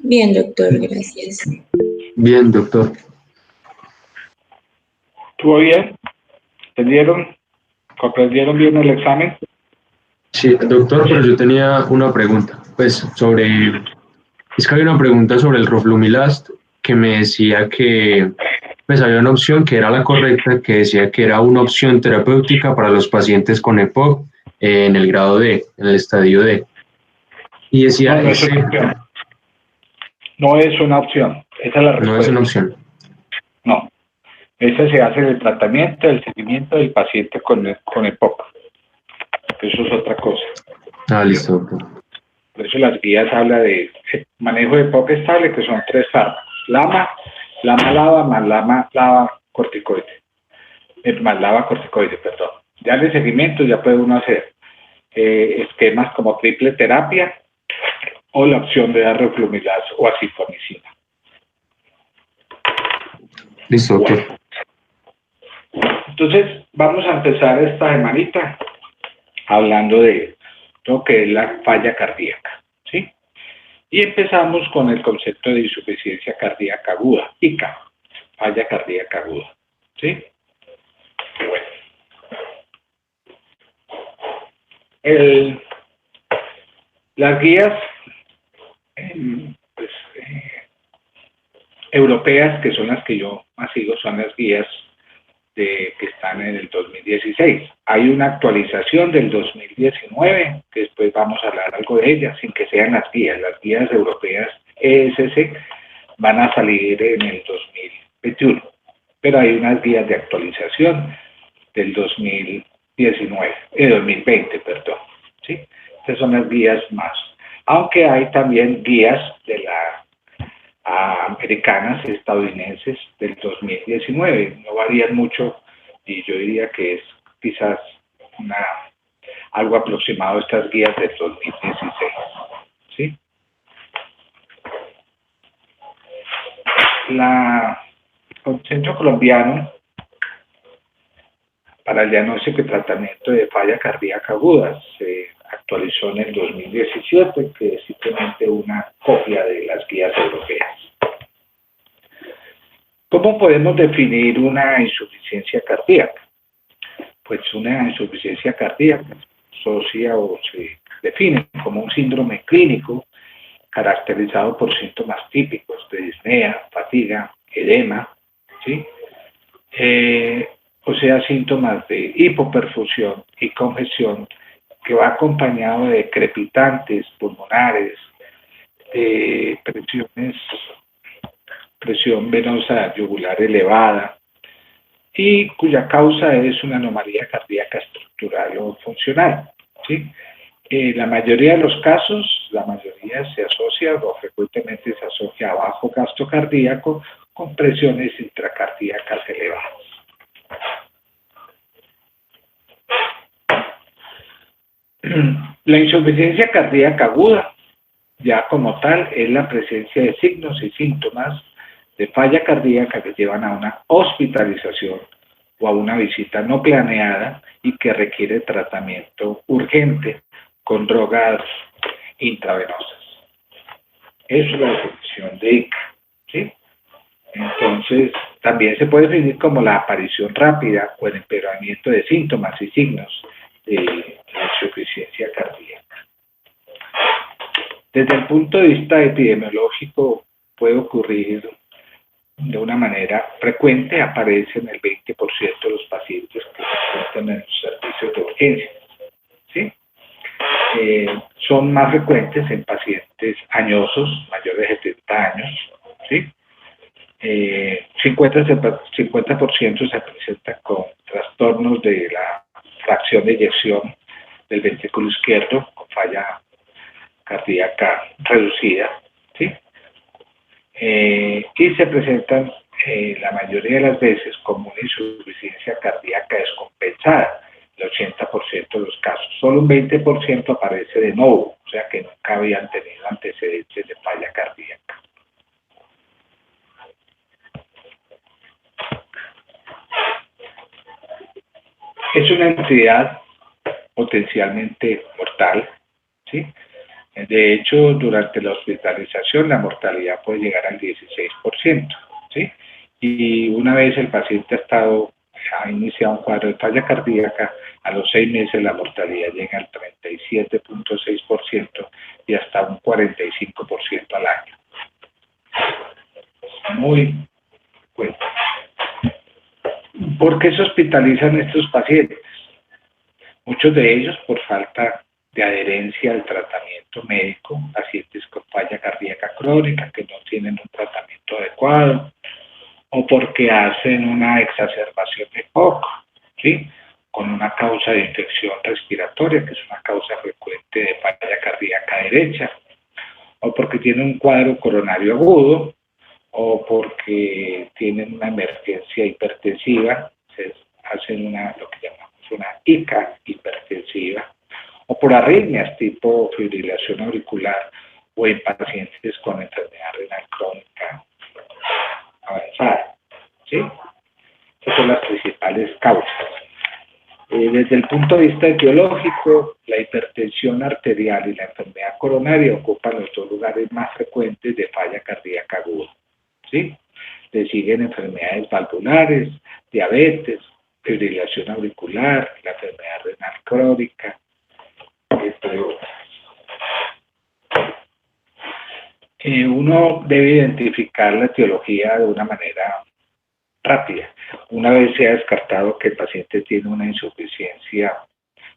Bien, doctor, gracias. Bien, doctor. ¿Estuvo bien? ¿Entendieron? ¿Comprendieron bien el examen? Sí, doctor, pero yo tenía una pregunta, pues es que había una pregunta sobre el roflumilast que me decía que, pues había una opción que era la correcta, que decía que era una opción terapéutica para los pacientes con EPOC en el grado D, en el estadio D. Y No, decía, no es una opción. No es una opción. Esa es la no es una respuesta. opción. No. Ese se hace en el tratamiento, el seguimiento del paciente con EPOC. Eso es otra cosa. Ah, listo, doctor. Por eso las guías habla de manejo de EPOC estable, que son 3 fármacos. LAMA lava más LAMA lava corticoide. Más lava corticoide, perdón. Ya en el seguimiento ya puede uno hacer esquemas como triple terapia o la opción de dar roflumilast o azithromicina. Listo, doctor. Bueno, entonces vamos a empezar esta semanita hablando de lo que es la falla cardíaca, ¿sí? Y empezamos con el concepto de insuficiencia cardíaca aguda, ICA, falla cardíaca aguda, ¿sí? Bueno, las guías pues, europeas, que son las que yo más sigo, son las guías que están en el 2016. Hay una actualización del 2019, que después vamos a hablar algo de ella, sin que sean las guías europeas ESC van a salir en el 2021, pero hay unas guías de actualización del 2020, perdón, ¿sí? Estas son las guías más, aunque hay también guías de americanas, estadounidenses del 2019, no varían mucho y yo diría que es quizás algo aproximado a estas guías del 2016, ¿sí? El Centro Colombiano para el diagnóstico y tratamiento de falla cardíaca aguda se actualizó en el 2017, que es simplemente una copia de las guías europeas. ¿Cómo podemos definir una insuficiencia cardíaca? Pues una insuficiencia cardíaca se asocia o se define como un síndrome clínico caracterizado por síntomas típicos de disnea, fatiga, edema, ¿sí? O sea, síntomas de hipoperfusión y congestión que va acompañado de crepitantes pulmonares, de presión venosa yugular elevada y cuya causa es una anomalía cardíaca estructural o funcional, ¿sí? La mayoría de los casos, la mayoría se asocia o frecuentemente se asocia a bajo gasto cardíaco con presiones intracardíacas elevadas. La insuficiencia cardíaca aguda, ya como tal, es la presencia de signos y síntomas de falla cardíaca que llevan a una hospitalización o a una visita no planeada y que requiere tratamiento urgente con drogas intravenosas. Eso es la definición de ICA, ¿sí? Entonces, también se puede definir como la aparición rápida o el empeoramiento de síntomas y signos de insuficiencia cardíaca. Desde el punto de vista epidemiológico, puede ocurrir de una manera frecuente, aparece en el 20% de los pacientes que se encuentran en los servicios de urgencia, ¿sí? Son más frecuentes en pacientes añosos, mayores de 70 años, ¿sí? 50% se presenta con trastornos de la fracción de eyección del ventrículo izquierdo, con falla cardíaca reducida, ¿sí? Y se presentan la mayoría de las veces como una insuficiencia cardíaca descompensada, el 80% de los casos. Solo un 20% aparece de nuevo, o sea que nunca habían tenido antecedentes de falla cardíaca. Es una entidad potencialmente mortal, ¿sí? De hecho, durante la hospitalización la mortalidad puede llegar al 16%, ¿sí? Y una vez el paciente ha iniciado un cuadro de falla cardíaca, a los 6 meses la mortalidad llega al 37.6% y hasta un 45% al año. Muy bueno. ¿Por qué se hospitalizan estos pacientes? Muchos de ellos por falta de adherencia al tratamiento médico, pacientes con falla cardíaca crónica que no tienen un tratamiento adecuado, o porque hacen una exacerbación de EPOC, ¿sí? Con una causa de infección respiratoria, que es una causa frecuente de falla cardíaca derecha, o porque tienen un cuadro coronario agudo, o porque tienen una emergencia hipertensiva, se hacen lo que llamamos una ICA hipertensiva, o por arritmias tipo fibrilación auricular, o en pacientes con enfermedad renal crónica avanzada, ¿sí? Esas son las principales causas. Desde el punto de vista etiológico, la hipertensión arterial y la enfermedad coronaria ocupan los dos lugares más frecuentes de falla cardíaca aguda, ¿sí? Le siguen enfermedades valvulares, diabetes, fibrilación auricular, la enfermedad renal crónica, entre otras. Uno debe identificar la etiología de una manera rápida. Una vez se ha descartado que el paciente tiene una insuficiencia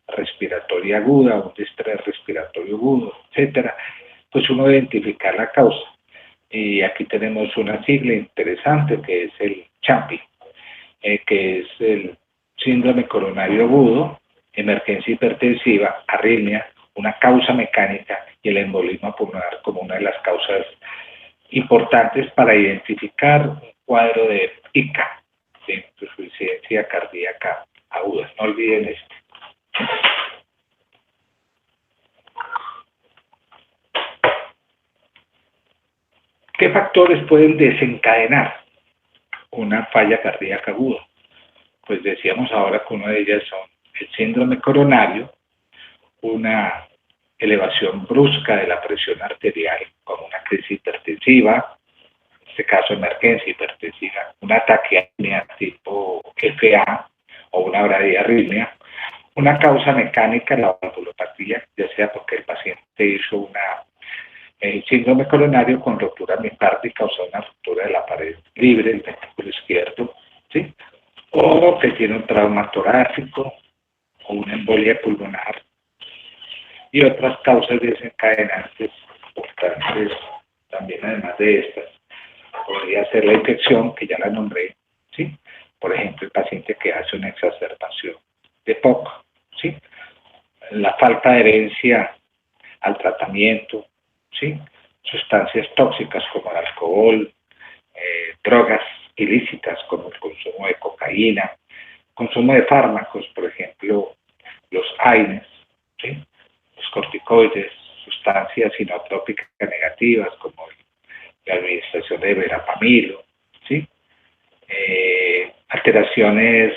respiratoria aguda, un distrés respiratorio agudo, etcétera, pues uno debe identificar la causa. Y aquí tenemos una sigla interesante que es el CHAMPI, que es el síndrome coronario agudo, emergencia hipertensiva, arritmia, una causa mecánica y el embolismo pulmonar como una de las causas importantes para identificar un cuadro de ICA, de insuficiencia cardíaca aguda. No olviden esto. ¿Qué factores pueden desencadenar una falla cardíaca aguda? Pues decíamos ahora que una de ellas son el síndrome coronario, una elevación brusca de la presión arterial como una crisis hipertensiva, en este caso emergencia hipertensiva, una taquiarritmia tipo FA o una bradiarritmia, una causa mecánica, la valvulopatía, ya sea porque el paciente hizo síndrome coronario con ruptura miocárdica, o sea, una ruptura de la pared libre del ventrículo izquierdo, ¿sí? O que tiene un trauma torácico o una embolia pulmonar y otras causas desencadenantes importantes también, además de estas. Podría ser la infección, que ya la nombré, ¿sí? Por ejemplo, el paciente que hace una exacerbación de EPOC, ¿sí? La falta de adherencia al tratamiento, ¿sí? Sustancias tóxicas como el alcohol, drogas ilícitas como el consumo de cocaína, consumo de fármacos, por ejemplo, los AINES, ¿sí? Los corticoides, sustancias sinotrópicas negativas como la administración de verapamilo, ¿sí? Alteraciones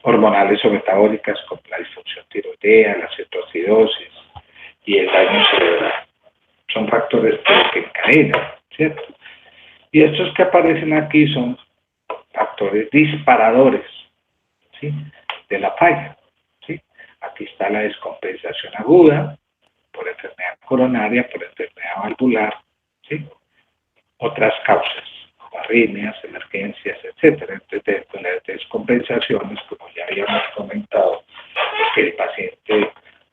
hormonales o metabólicas como la disfunción tiroidea, la cetoacidosis y el daño cerebral. Son factores que encadenan, ¿cierto? Y estos que aparecen aquí son factores disparadores, ¿sí? De la falla, ¿sí? Aquí está la descompensación aguda por enfermedad coronaria, por enfermedad valvular, ¿sí? Otras causas, como arritmias, emergencias, etcétera. Entonces, las descompensaciones, como ya habíamos comentado, es que el paciente,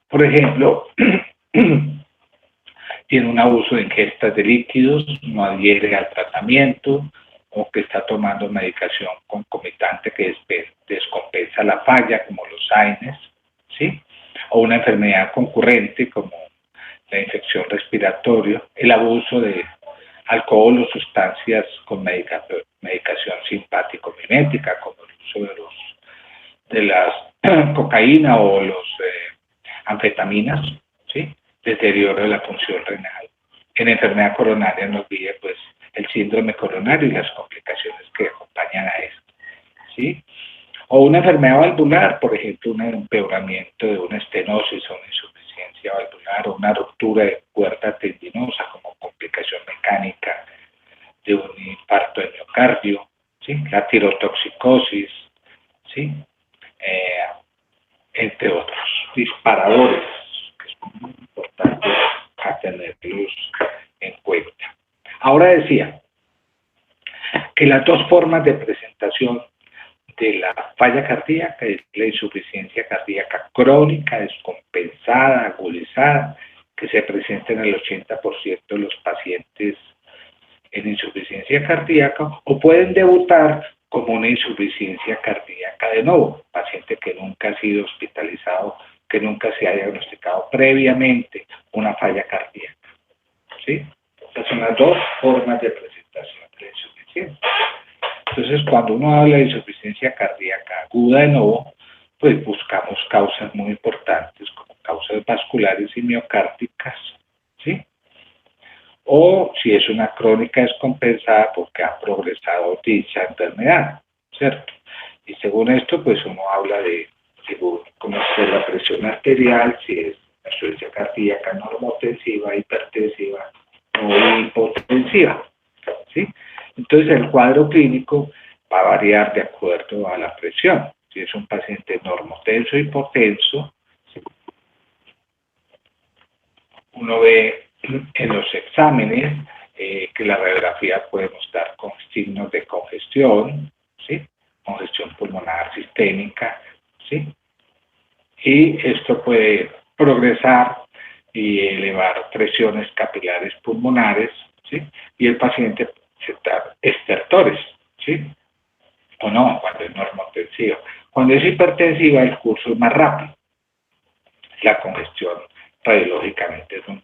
por ejemplo, tiene un abuso de ingestas de líquidos, no adhiere al tratamiento, o que está tomando medicación concomitante que descompensa la falla, como los AINES, ¿sí? O una enfermedad concurrente, como la infección respiratoria, el abuso de alcohol o sustancias con medicación simpático-mimética, como el uso de las cocaína o los anfetaminas, ¿sí? Deterioro de la función renal. En enfermedad coronaria, no olvide, pues, el síndrome coronario y las complicaciones que acompañan a esto, ¿sí? O una enfermedad valvular, por ejemplo, un empeoramiento de una estenosis o una insuficiencia insuficiencia valvular o una ruptura de cuerda tendinosa como complicación mecánica de un infarto de miocardio, ¿sí? La tirotoxicosis, ¿sí? Entre otros disparadores que son muy importantes a tenerlos en cuenta. Ahora decía que las dos formas de presentación de la falla cardíaca es la insuficiencia cardíaca crónica, descompensada, agudizada, que se presenta en el 80% de los pacientes en insuficiencia cardíaca, o pueden debutar como una insuficiencia cardíaca de nuevo, paciente que nunca ha sido hospitalizado, que nunca se ha diagnosticado previamente una falla cardíaca. ¿Sí? Estas son las dos formas de presentación de la insuficiencia. Entonces, cuando uno habla de insuficiencia cardíaca aguda de nuevo, pues buscamos causas muy importantes como causas vasculares y miocárdicas, ¿sí? O si es una crónica descompensada porque ha progresado dicha enfermedad, ¿cierto? Y según esto, pues uno habla de, según cómo es la presión arterial, si es insuficiencia cardíaca normotensiva, hipertensiva o hipotensiva, ¿sí? Entonces el cuadro clínico va a variar de acuerdo a la presión. Si es un paciente normotenso o hipotenso, uno ve en los exámenes que la radiografía puede mostrar con signos de congestión, ¿sí? Congestión pulmonar sistémica, ¿sí? Y esto puede progresar y elevar presiones capilares pulmonares, ¿sí? Y el paciente presentar estertores, ¿sí? O no, cuando es normotensiva. Cuando es hipertensiva, el curso es más rápido. La congestión radiológicamente es muy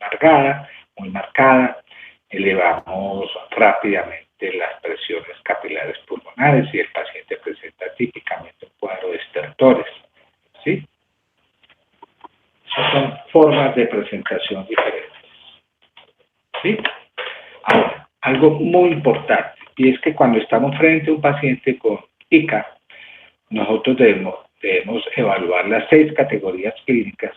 marcada, elevamos rápidamente las presiones capilares pulmonares y el paciente presenta típicamente un cuadro de estertores, ¿sí? Esas son formas de presentación diferentes, ¿sí? Ahora, algo muy importante, y es que cuando estamos frente a un paciente con ICA, nosotros debemos evaluar las 6 categorías clínicas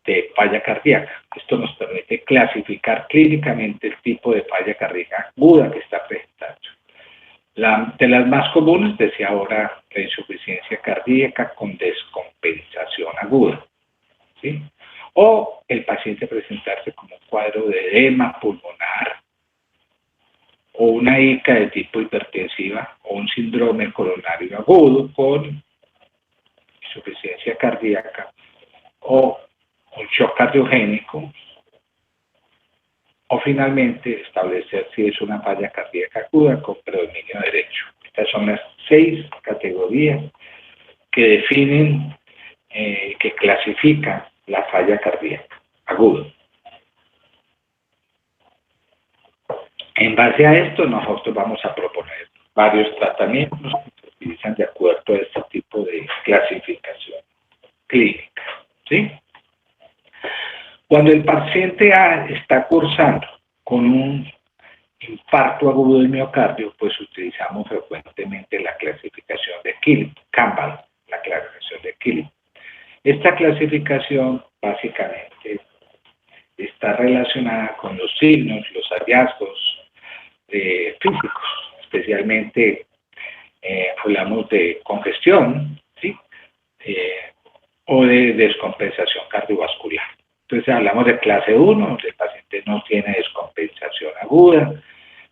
de falla cardíaca. Esto nos permite clasificar clínicamente el tipo de falla cardíaca aguda que está presentando. De las más comunes, decía ahora, la insuficiencia cardíaca con descompensación aguda, ¿sí? O el paciente presentarse como un cuadro de edema pulmonar, o una ICA de tipo hipertensiva, o un síndrome coronario agudo con insuficiencia cardíaca, o un shock cardiogénico, o finalmente establecer si es una falla cardíaca aguda con predominio derecho. Estas son las 6 categorías que definen, que clasifican la falla cardíaca aguda. En base a esto, nosotros vamos a proponer varios tratamientos que se utilizan de acuerdo a este tipo de clasificación clínica, ¿sí? Cuando el paciente está cursando con un infarto agudo del miocardio, pues utilizamos frecuentemente la clasificación de Campbell, la clasificación de Killing. Esta clasificación básicamente está relacionada con los signos, los hallazgos físicos, especialmente hablamos de congestión, ¿sí? O de descompensación cardiovascular. Entonces hablamos de clase 1, donde el paciente no tiene descompensación aguda,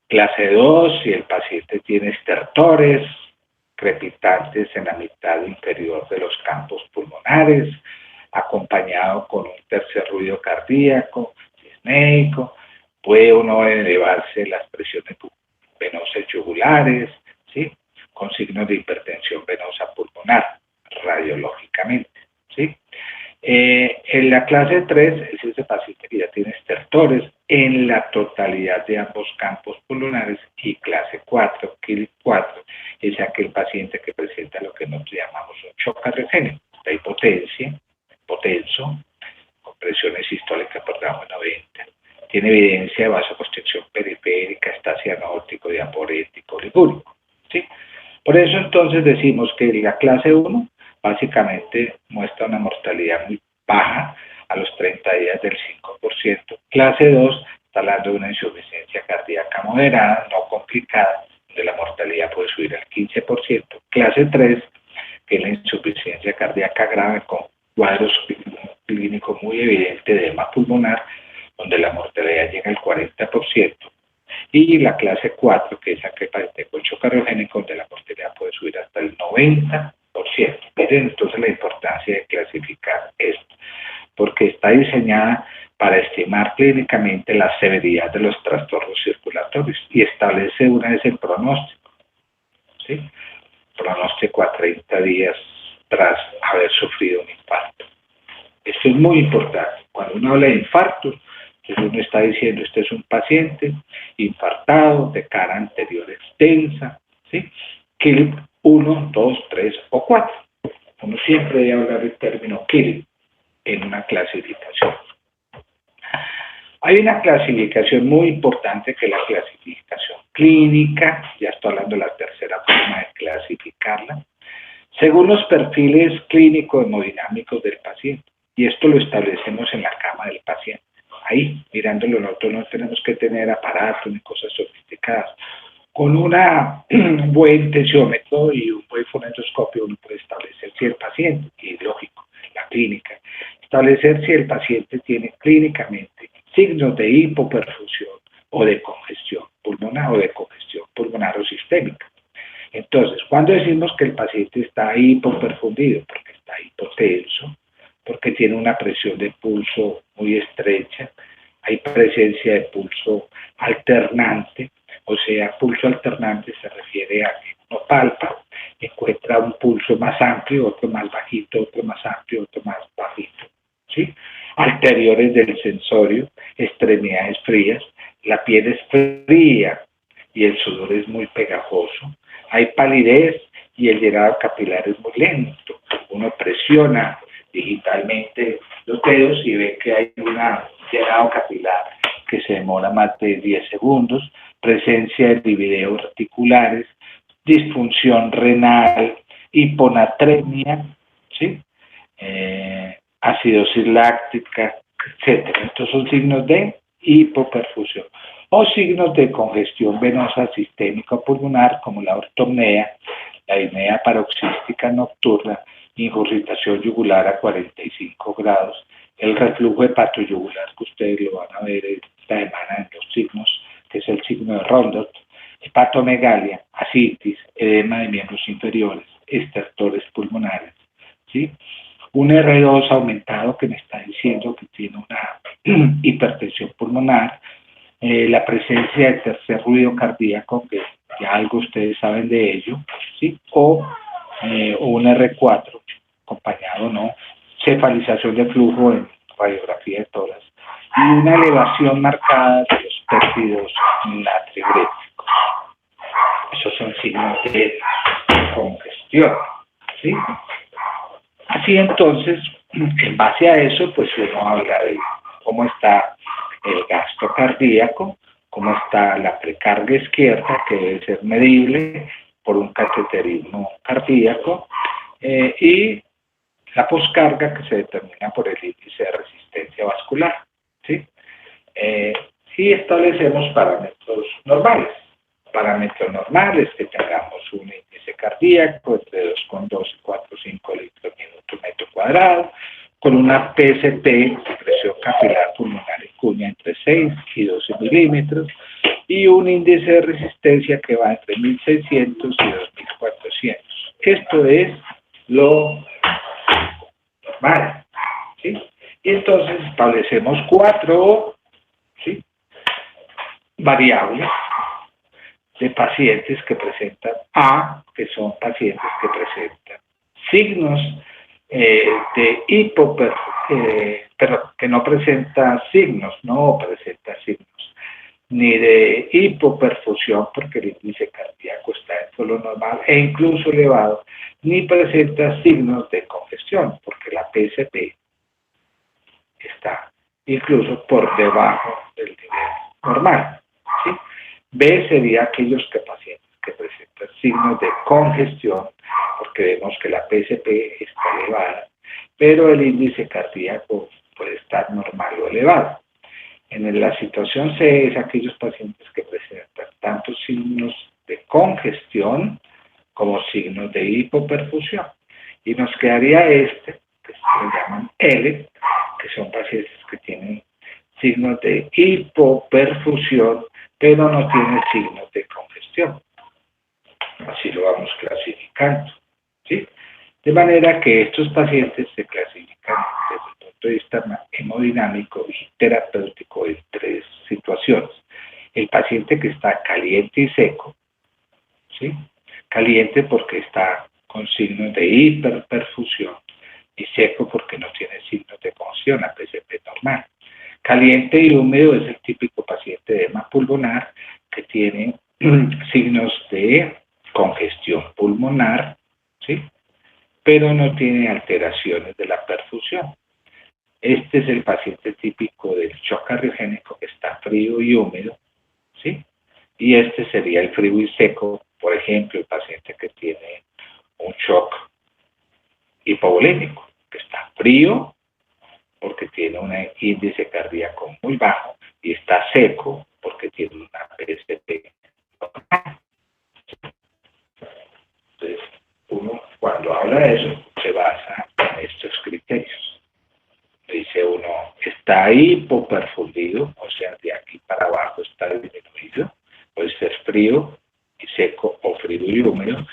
clase 2, si el paciente tiene estertores crepitantes en la mitad inferior de los campos pulmonares, acompañado con un tercer ruido cardíaco, disneico, puede uno elevarse las presiones venosas yugulares, ¿sí? Con signos de hipertensión venosa pulmonar, radiológicamente, ¿sí? En la clase 3 es ese paciente que ya tiene estertores en la totalidad de ambos campos pulmonares, y clase 4, KIL 4, es aquel paciente que presenta lo que nosotros llamamos un shock cardiogénico, está hipotenso, con presiones sistólicas por debajo de 90, tiene evidencia de vasoconstricción periférica, está cianótico, diaporético, ligúrico, ¿sí? Por eso entonces decimos que la clase 1 básicamente muestra una mortalidad muy baja a los 30 caídas del 5%. Clase 2 está hablando de una insuficiencia cardíaca moderada, no complicada, donde la mortalidad puede subir al 15%. Clase 3, que es la insuficiencia cardíaca grave con cuadros clínicos muy evidentes de edema pulmonar, donde la mortalidad llega al 40%. Y la clase 4, que es la que padece cocho cardiogénico, donde la mortalidad puede subir hasta el 90%. Miren entonces la importancia de clasificar esto, porque está diseñada para estimar clínicamente la severidad de los trastornos circulatorios y establece una vez el pronóstico, ¿sí? Pronóstico a 30 días tras haber sufrido un infarto. Esto es muy importante. Cuando uno habla de infartos, entonces uno está diciendo, este es un paciente infartado de cara anterior extensa, ¿sí? KILP 1, 2, 3 o 4. Uno siempre debe hablar del término KILP en una clasificación. Hay una clasificación muy importante que es la clasificación clínica, ya estoy hablando de la tercera forma de clasificarla, según los perfiles clínicos hemodinámicos del paciente. Y esto lo establecemos en la cama del paciente. Ahí, mirándolo, nosotros no tenemos que tener aparatos ni cosas sofisticadas. Con un buen tensiómetro y un buen fonendoscopio uno puede establecer si el paciente, y es lógico, la clínica, establecer si el paciente tiene clínicamente signos de hipoperfusión o de congestión pulmonar o sistémica. Entonces, cuando decimos que el paciente está hipoperfundido, porque está hipotenso, porque tiene una presión de pulso muy estrecha, hay presencia de pulso alternante, o sea, pulso alternante se refiere a que uno palpa, encuentra un pulso más amplio, otro más bajito, otro más amplio, otro más bajito, ¿sí? Anteriores del sensorio, extremidades frías, la piel es fría y el sudor es muy pegajoso, hay palidez y el llenado capilar es muy lento. Uno presiona digitalmente los dedos y ve que hay un llenado capilar que se demora más de 10 segundos, presencia de divideos articulares, disfunción renal, hiponatremia, ¿sí? Acidosis láctica, etc. Estos son signos de hipoperfusión o signos de congestión venosa sistémica pulmonar como la ortopnea, la disnea paroxística nocturna, ingurgitación yugular a 45 grados, el reflujo hepatoyugular que ustedes lo van a ver esta semana en los signos, que es el signo de Rondot, hepatomegalia, ascitis, edema de miembros inferiores, estertores pulmonares, ¿sí? Un R2 aumentado que me está diciendo que tiene una hipertensión pulmonar, la presencia de tercer ruido cardíaco, que ya algo ustedes saben de ello, ¿sí? O un R4 acompañado, ¿no? Cefalización de flujo en radiografía de tórax y una elevación marcada de los péptidos natriuréticos. Esos son signos de congestión, ¿sí? Así entonces, en base a eso, pues uno habla de cómo está el gasto cardíaco, cómo está la precarga izquierda, que debe ser medible por un cateterismo cardíaco, y la poscarga, que se determina por el índice de resistencia vascular, ¿sí? Y establecemos parámetros normales. Parámetros normales, que tengamos un índice cardíaco entre 2,2 y 4,5 litros minuto metro cuadrado, con una PSP, presión capilar pulmonar en cuña, entre 6 y 12 milímetros, y un índice de resistencia que va entre 1.600 y 2.400. Esto es lo normal, ¿sí? Y entonces establecemos 4, ¿sí?, variables de pacientes que presentan que son pacientes que presentan signos de pero que no presenta signos, ni de hipoperfusión, porque el índice cardíaco está dentro de lo normal e incluso elevado, ni presenta signos de congestión, porque la PSP está incluso por debajo del nivel normal, ¿sí? B sería aquellos pacientes que presentan signos de congestión, porque vemos que la PSP está elevada, pero el índice cardíaco puede estar normal o elevado. En la situación C es aquellos pacientes que presentan tanto signos de congestión como signos de hipoperfusión. Y nos quedaría que se llaman L, que son pacientes que tienen signos de hipoperfusión, pero no tienen signos de congestión. Así lo vamos clasificando, ¿sí? De manera que estos pacientes se clasifican desde el punto de vista hemodinámico y terapéutico en 3 situaciones. El paciente que está caliente y seco, ¿sí? Caliente porque está con signos de hiperperfusión y seco porque no tiene signos de congestión, a PCP normal. Caliente y húmedo es el típico paciente de edema pulmonar que tiene signos de congestión pulmonar, ¿sí? Pero no tiene alteraciones de la perfusión. Este es el paciente típico del shock cardiogénico que está frío y húmedo, ¿sí? Y este sería el frío y seco, por ejemplo, el paciente que tiene un shock hipovolémico, que está frío porque tiene un índice cardíaco muy bajo y está seco porque tiene una PSP. Entonces, uno cuando habla de eso se basa en estos criterios. Dice uno, está hipoperfundido, o sea, de aquí para abajo está disminuido, puede ser frío y seco o frío y húmedo,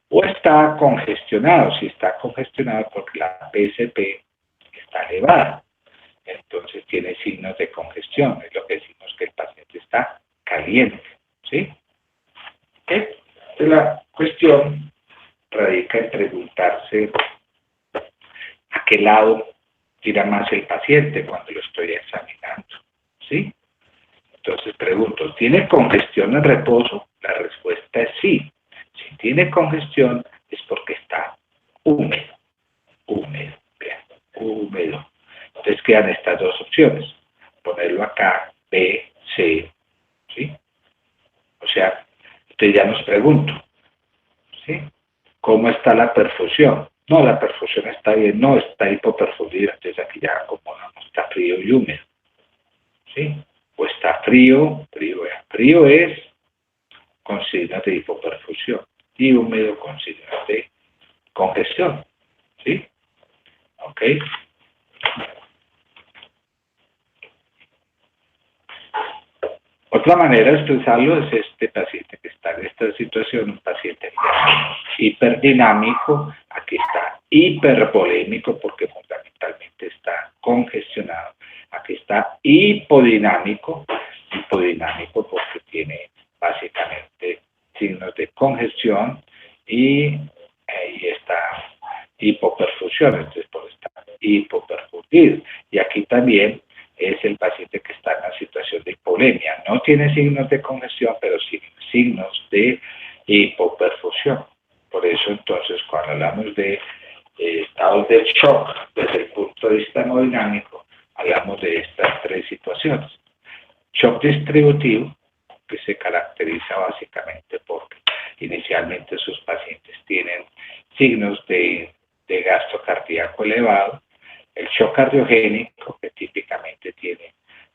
o está congestionado, si está congestionado porque la PSP está elevada, entonces tiene signos de congestión, es lo que decimos que el paciente está caliente, ¿sí? ¿Okay? Entonces la cuestión radica en preguntarse a qué lado tira más el paciente cuando lo estoy examinando, ¿sí? Entonces pregunto, ¿tiene congestión en reposo? La respuesta es sí. Si tiene congestión es porque está húmedo, vean, húmedo. Entonces quedan estas 2 opciones, ponerlo acá, B, C, ¿sí? O sea, entonces ya nos pregunto, ¿sí? ¿Cómo está la perfusión? No, la perfusión está bien, no, está hipoperfundida, entonces aquí ya como no está frío y húmedo, ¿sí? O está frío, frío es con signos de hipoperfusión y húmedo con signos de congestión, ¿sí? ¿Ok? Otra manera de expresarlo es este paciente que está en esta situación, un paciente hiperdinámico, aquí está hipervolémico porque fundamentalmente está congestionado, aquí está hipodinámico porque tiene básicamente signos de congestión y ahí está hipoperfusión, entonces por estar hipoperfundido. Y aquí también es el paciente que está en una situación de hipovolemia. No tiene signos de congestión, pero sí signos de hipoperfusión. Por eso, entonces, cuando hablamos de estados del shock desde el punto de vista hemodinámico, hablamos de estas 3 situaciones. Shock distributivo, que se caracteriza básicamente porque inicialmente sus pacientes tienen signos de gasto cardíaco elevado. El shock cardiogénico, que típicamente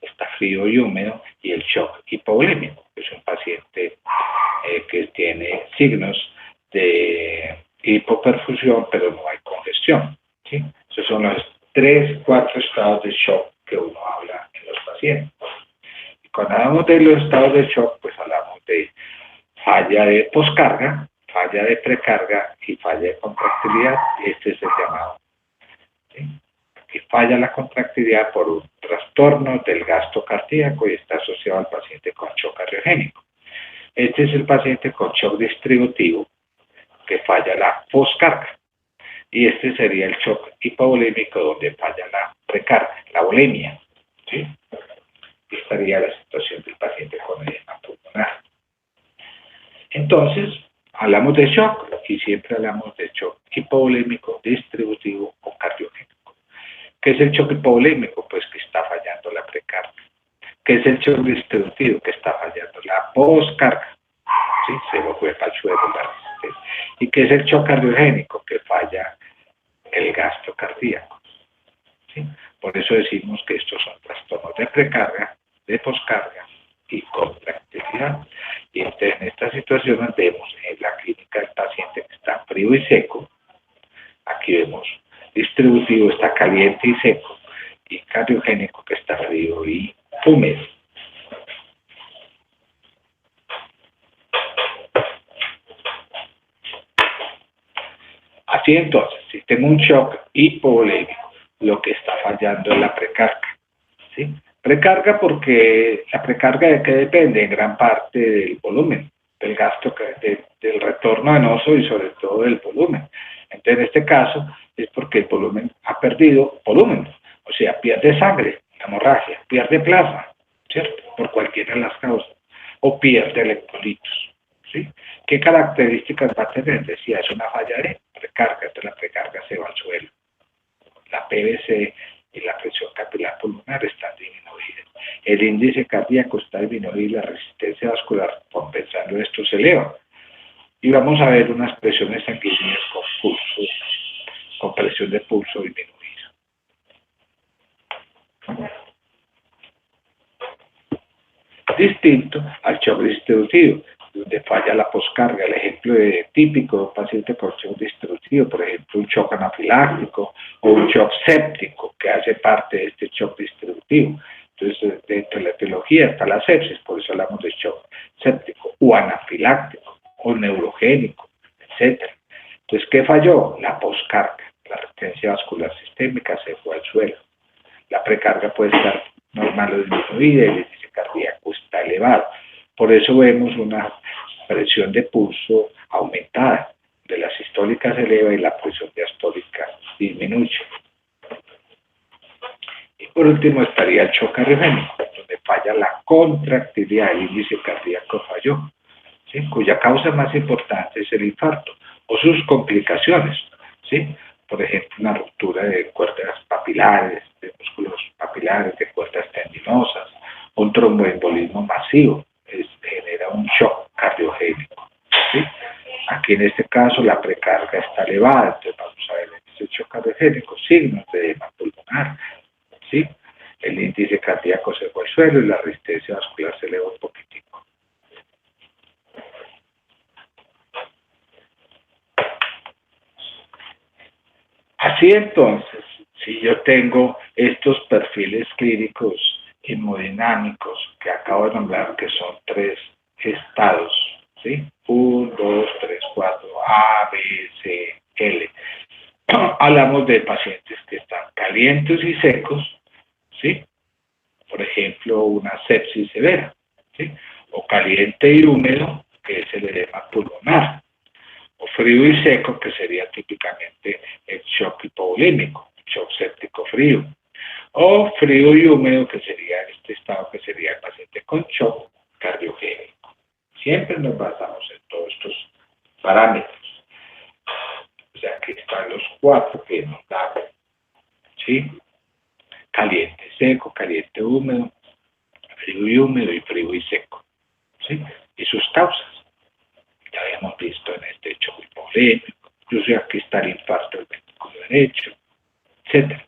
está frío y húmedo, y el shock hipovolémico, que es un paciente que tiene signos de hipoperfusión, pero no hay congestión, ¿sí? Esos son los 4 estados de shock que uno habla en los pacientes. Y cuando hablamos de los estados de shock, pues hablamos de falla de poscarga, falla de precarga y falla de contractilidad, y este es el llamado, ¿sí? Que falla la contractilidad por un trastorno del gasto cardíaco y está asociado al paciente con shock cardiogénico. Este es el paciente con shock distributivo que falla la poscarga. Y este sería el shock hipovolémico donde falla la precarga, la volemia, ¿sí? Esta sería la situación del paciente con edema pulmonar. Entonces, hablamos de shock y siempre hablamos de shock hipovolémico, distributivo o cardiogénico. ¿Qué es el shock hipovolémico? Pues que está fallando la precarga. ¿Qué es el shock distributivo? Que está fallando la poscarga. ¿Sí? Se lo fue para el suelo la resistencia. ¿Y qué es el shock cardiogénico? Que falla el gasto cardíaco. ¿Sí? Por eso decimos que estos son trastornos de precarga, de poscarga y contractilidad. Y entonces en estas situaciones vemos en la clínica del paciente que está frío y seco. Aquí vemos distributivo, está caliente y seco, y cardiogénico, que está frío y húmedo. Así entonces, si tengo un shock hipovolémico, lo que está fallando es la precarga, ¿sí? Precarga porque la precarga de qué depende en gran parte del volumen, del gasto, del retorno venoso y sobre todo del volumen. Entonces, en este caso, es porque el volumen ha perdido volumen, o sea, pierde sangre, hemorragia, pierde plasma, ¿cierto? Por cualquiera de las causas, o pierde electrolitos, ¿sí? ¿Qué características va a tener? Decía, es una falla de precarga, entonces la precarga se va al suelo. La PVC y la presión capilar pulmonar están disminuidas. El índice cardíaco está disminuido y la resistencia vascular, compensando esto, se eleva. Y vamos a ver unas presiones sanguíneas con pulso, con presión de pulso disminuida. Distinto al shock distributivo, donde falla la poscarga. El ejemplo típico de un paciente con shock distributivo, por ejemplo, un shock anafiláctico o un shock séptico, que hace parte de este shock distributivo. Entonces, dentro de la etiología está la sepsis, por eso hablamos de shock séptico, o anafiláctico, o neurogénico, etc. Entonces, ¿qué falló? La poscarga. La resistencia vascular sistémica se fue al suelo. La precarga puede estar normal o disminuida, el índice cardíaco está elevado. Por eso vemos una presión de pulso aumentada. De la sistólica se eleva y la presión diastólica disminuye. Y por último estaría el shock cardiogénico, donde falla la contractilidad, el índice cardíaco falló, ¿sí? Cuya causa más importante es el infarto o sus complicaciones, ¿sí? Por ejemplo, una ruptura de cuerdas papilares, de músculos papilares, de cuerdas tendinosas, un tromboembolismo masivo, genera un shock cardiogénico, ¿sí? Aquí en este caso la precarga está elevada, entonces vamos a ver en este shock cardiogénico signos de edema pulmonar, ¿sí? El índice cardíaco se fue al suelo y la resistencia vascular se eleva un poquitico. Así entonces, si yo tengo estos perfiles clínicos hemodinámicos que acabo de nombrar, que son 3 estados, ¿sí? 1, 2, 3, 4, A, B, C, L. Hablamos de pacientes que están calientes y secos, ¿sí? Por ejemplo, una sepsis severa, ¿sí? O caliente y húmedo, que es el edema pulmonar. O frío y seco, que sería típicamente el shock hipovolémico, shock séptico frío. O frío y húmedo, que sería este estado, que sería el paciente con shock cardiogénico. Siempre nos basamos en todos estos parámetros. O sea, aquí están los 4 que nos dan, ¿sí? Caliente, seco, caliente, húmedo, frío y húmedo y frío y seco, ¿sí? Y sus causas. Ya habíamos visto en este shock hipovolémico, incluso aquí está el infarto del ventrículo derecho, etc.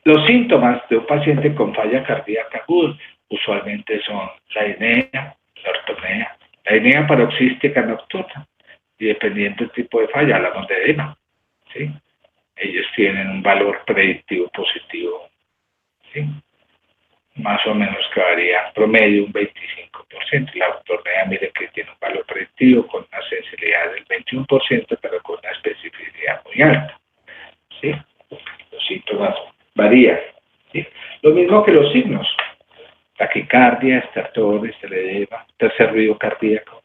Los síntomas de un paciente con falla cardíaca aguda usualmente son la disnea, la ortopnea, la disnea paroxística nocturna, y dependiendo del tipo de falla, hablamos de edema, ¿sí? Ellos tienen un valor predictivo positivo, ¿sí? Más o menos que varía promedio un 25%. La ortopnea, mire que tiene un valor predictivo con una sensibilidad del 21%, pero con una especificidad muy alta, ¿sí? Los síntomas varían, ¿sí? Lo mismo que los signos: taquicardia, estertores, edema, tercer ruido cardíaco,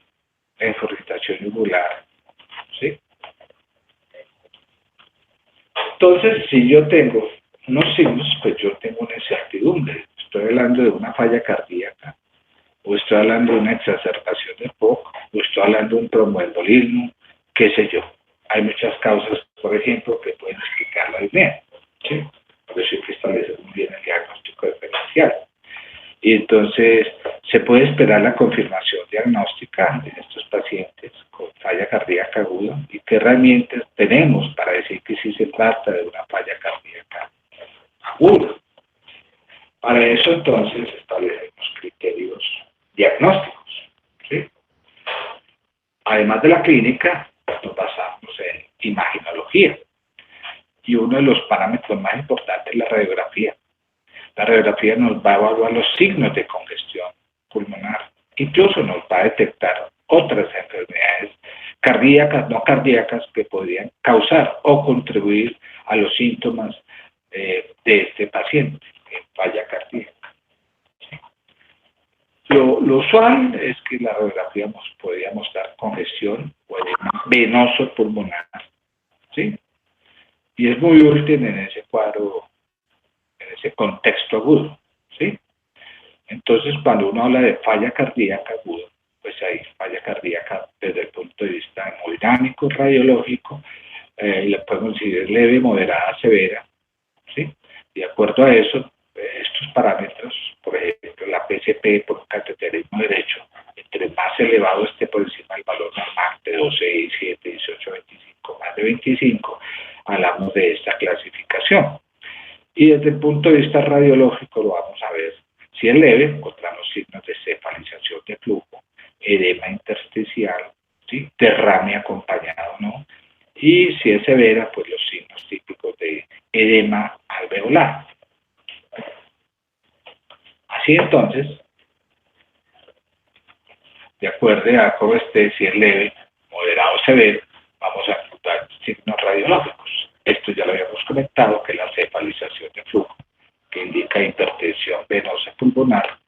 enforritación yugular, ¿sí? Entonces, si yo tengo unos signos, pues yo tengo una incertidumbre. Estoy hablando de una falla cardíaca, o estoy hablando de una exacerbación del POC, o estoy hablando de un tromboembolismo, qué sé yo. Hay muchas causas, por ejemplo, que pueden explicar la disnea, ¿sí? Por eso hay que establecer muy bien el diagnóstico diferencial. Y entonces se puede esperar la confirmación diagnóstica en estos pacientes ¿Qué herramientas tenemos para decir que sí se trata de una falla cardíaca aguda? Para eso entonces establecemos criterios diagnósticos, ¿sí? Además de la clínica, nos basamos en imagenología. Y uno de los parámetros más importantes es la radiografía. La radiografía nos va a evaluar los signos de congestión pulmonar. Incluso nos va a detectar otras enfermedades cardíacas, no cardíacas, que podrían causar o contribuir a los síntomas de este paciente en falla cardíaca. ¿Sí? Lo usual es que la radiografía nos podría mostrar congestión o edema venoso pulmonar, ¿sí? Y es muy útil en ese cuadro, en ese contexto agudo, ¿sí? Entonces, cuando uno habla de falla cardíaca aguda, pues hay falla cardíaca desde el punto de vista hemodinámico, radiológico, le podemos decir leve, moderada, severa, ¿sí? De acuerdo a eso, estos parámetros, por ejemplo, la PCP por un cateterismo derecho, entre más elevado esté por encima del valor normal de 12, 17, 18, 25, más de 25, hablamos de esta clasificación. Y desde el punto de vista radiológico lo vamos a ver. Si es leve, encontramos signos de cefalización de flujo, edema intersticial, ¿sí? Derrame acompañado, ¿no? Y si es severa, pues los signos típicos de edema alveolar. Así entonces, de acuerdo a cómo esté, si es leve, moderado o severo, vamos a encontrar signos radiológicos. Esto ya lo habíamos comentado, que es la cefalización de flujo, que indica hipertensión venosa pulmonar,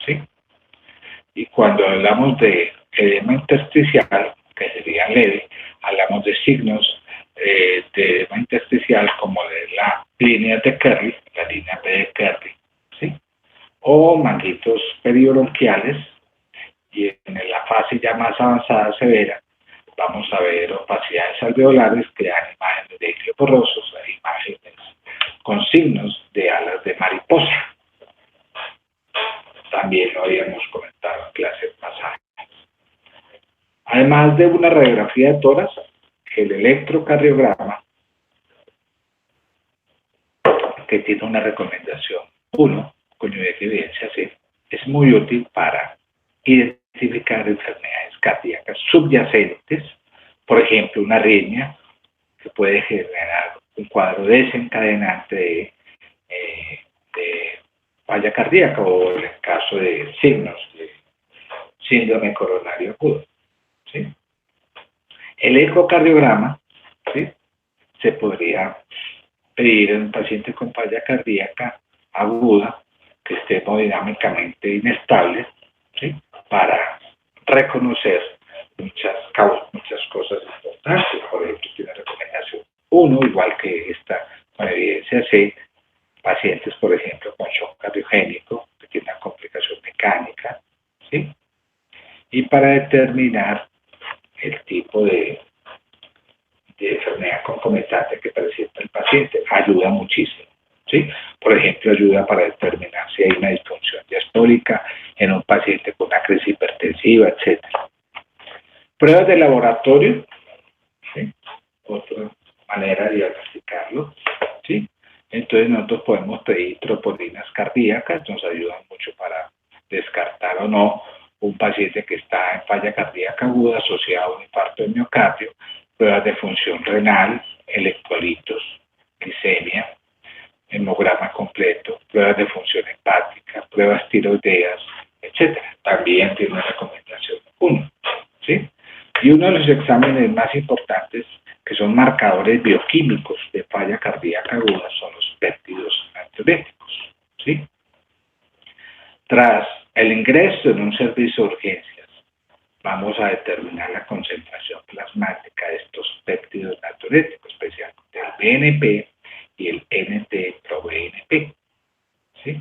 ¿sí? Y cuando hablamos de edema intersticial, que sería leve, hablamos de signos de edema intersticial como de la línea de Kerley, la línea B de Kerley, ¿sí? O manguitos peribronquiales, y en la fase ya más avanzada severa, vamos a ver opacidades alveolares que dan imágenes de hilo borrosos, imágenes con signos de alas de mariposa. También lo habíamos comentado en clases pasadas. Además de una radiografía de tórax, el electrocardiograma, que tiene una recomendación 1, con evidencia C, es muy útil para identificar enfermedades cardíacas subyacentes, por ejemplo, una arritmia que puede generar un cuadro desencadenante de falla cardíaca o en el caso de signos de síndrome coronario agudo, ¿sí? El ecocardiograma, ¿sí? Se podría pedir en un paciente con falla cardíaca aguda que esté hemodinámicamente inestable, ¿sí? Para reconocer muchas cosas importantes. Por ejemplo, tiene recomendación 1, igual que esta con evidencia C, pacientes, por ejemplo, con shock cardiogénico, que tienen una complicación mecánica, ¿sí? Y para determinar el tipo de enfermedad concomitante que presenta el paciente, ayuda muchísimo, ¿sí? Por ejemplo, ayuda para determinar si hay una disfunción diastólica en un paciente con una crisis hipertensiva, etc. Pruebas de laboratorio, ¿sí? Otra manera de diagnosticarlo, ¿sí? Entonces nosotros podemos pedir tropolinas cardíacas, nos ayudan mucho para descartar o no un paciente que está en falla cardíaca aguda asociado a un infarto de miocardio, pruebas de función renal, electrolitos, glicemia, hemograma completo, pruebas de función hepática, pruebas tiroideas, etc. También tiene una recomendación 1, ¿sí? Y uno de los exámenes más importantes, que son marcadores bioquímicos de falla cardíaca aguda, son los péptidos natriuréticos, ¿sí? Tras el ingreso en un servicio de urgencias, vamos a determinar la concentración plasmática de estos péptidos natriuréticos, especialmente el BNP y el NT-proBNP, ¿sí?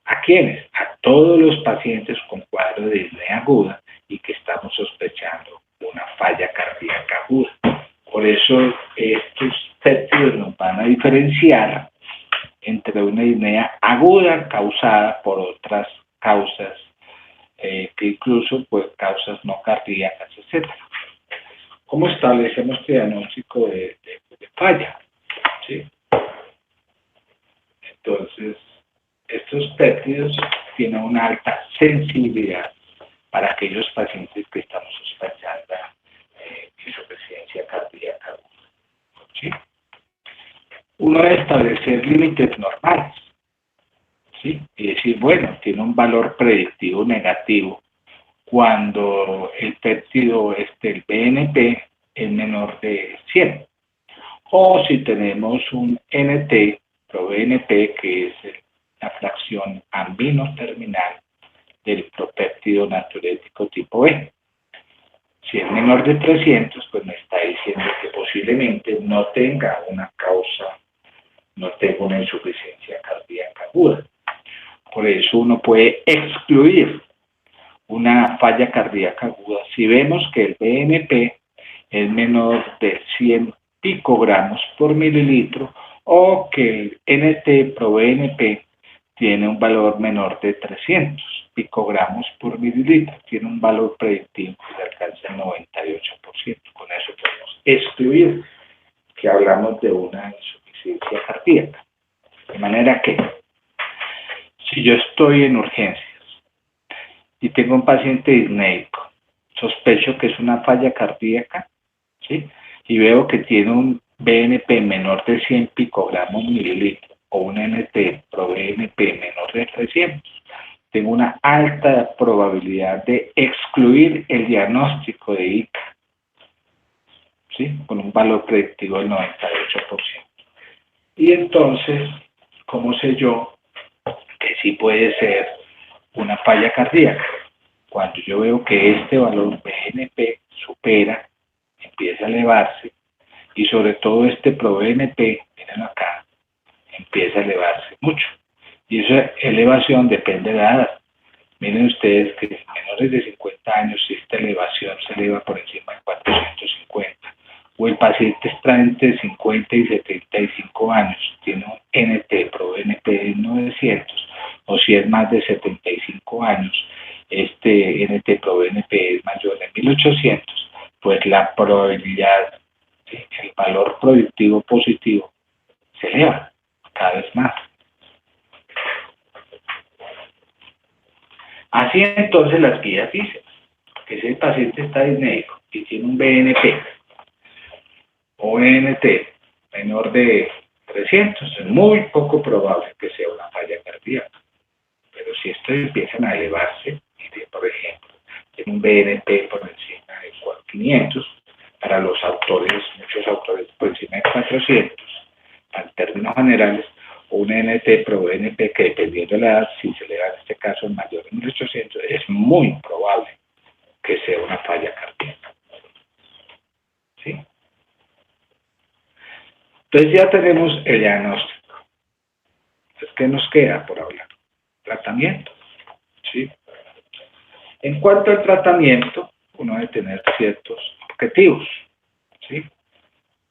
¿A quiénes? A todos los pacientes con cuadro de disnea aguda y que estamos sospechando una falla cardíaca aguda. Por eso estos péptidos nos van a diferenciar entre una disnea aguda causada por otras causas, que incluso pues causas no cardíacas, etc. ¿Cómo establecemos este diagnóstico de falla? ¿Sí? Entonces, estos péptidos tienen una alta sensibilidad para aquellos pacientes que estamos sospechando insuficiencia cardíaca. ¿Sí? Uno debe establecer límites normales, ¿sí? Y decir, bueno, tiene un valor predictivo negativo cuando el péptido, el BNP, es menor de 100. O si tenemos un NT, proBNP, que es la fracción amino terminal del propéptido natriurético tipo E. Si es menor de 300, pues me está diciendo que posiblemente no tenga una causa, no tenga una insuficiencia cardíaca aguda. Por eso uno puede excluir una falla cardíaca aguda si vemos que el BNP es menor de 100 picogramos por mililitro o que el NT proBNP tiene un valor menor de 300 picogramos por mililitro, tiene un valor predictivo que alcanza el 98%. Con eso podemos excluir que hablamos de una insuficiencia cardíaca. De manera que, si yo estoy en urgencias y tengo un paciente disnéico, sospecho que es una falla cardíaca, ¿sí? Y veo que tiene un BNP menor de 100 picogramos mililitro o un NT proBNP menor de 300, tengo una alta probabilidad de excluir el diagnóstico de ICA, ¿sí? Con un valor predictivo del 98%. Y entonces, ¿cómo sé yo que sí puede ser una falla cardíaca? Cuando yo veo que este valor BNP supera, empieza a elevarse, y sobre todo este proBNP, miren acá, empieza a elevarse mucho. Y esa elevación depende de la edad. Miren ustedes que menores de 50 años, si esta elevación se eleva por encima de 450, o el paciente está entre 50 y 75 años, tiene un NT proBNP de 900, o si es más de 75 años, este NT proBNP es mayor de 1800, pues la probabilidad, ¿sí?, el valor predictivo positivo se eleva cada vez más. Así entonces las guías dicen que si el paciente está disnéico y tiene un BNP o NT menor de 300, es muy poco probable que sea una falla cardíaca. Pero si estos empiezan a elevarse, por ejemplo, tiene un BNP por encima de 500, para los autores, muchos autores por encima de 400, en términos generales, o un NT proBNP que dependiendo de la edad, si se le da en este caso mayor de 1800, es muy probable que sea una falla cardíaca. ¿Sí? Entonces ya tenemos el diagnóstico. Entonces, ¿qué nos queda por hablar? Tratamiento. ¿Sí? En cuanto al tratamiento, uno debe tener ciertos objetivos. ¿Sí?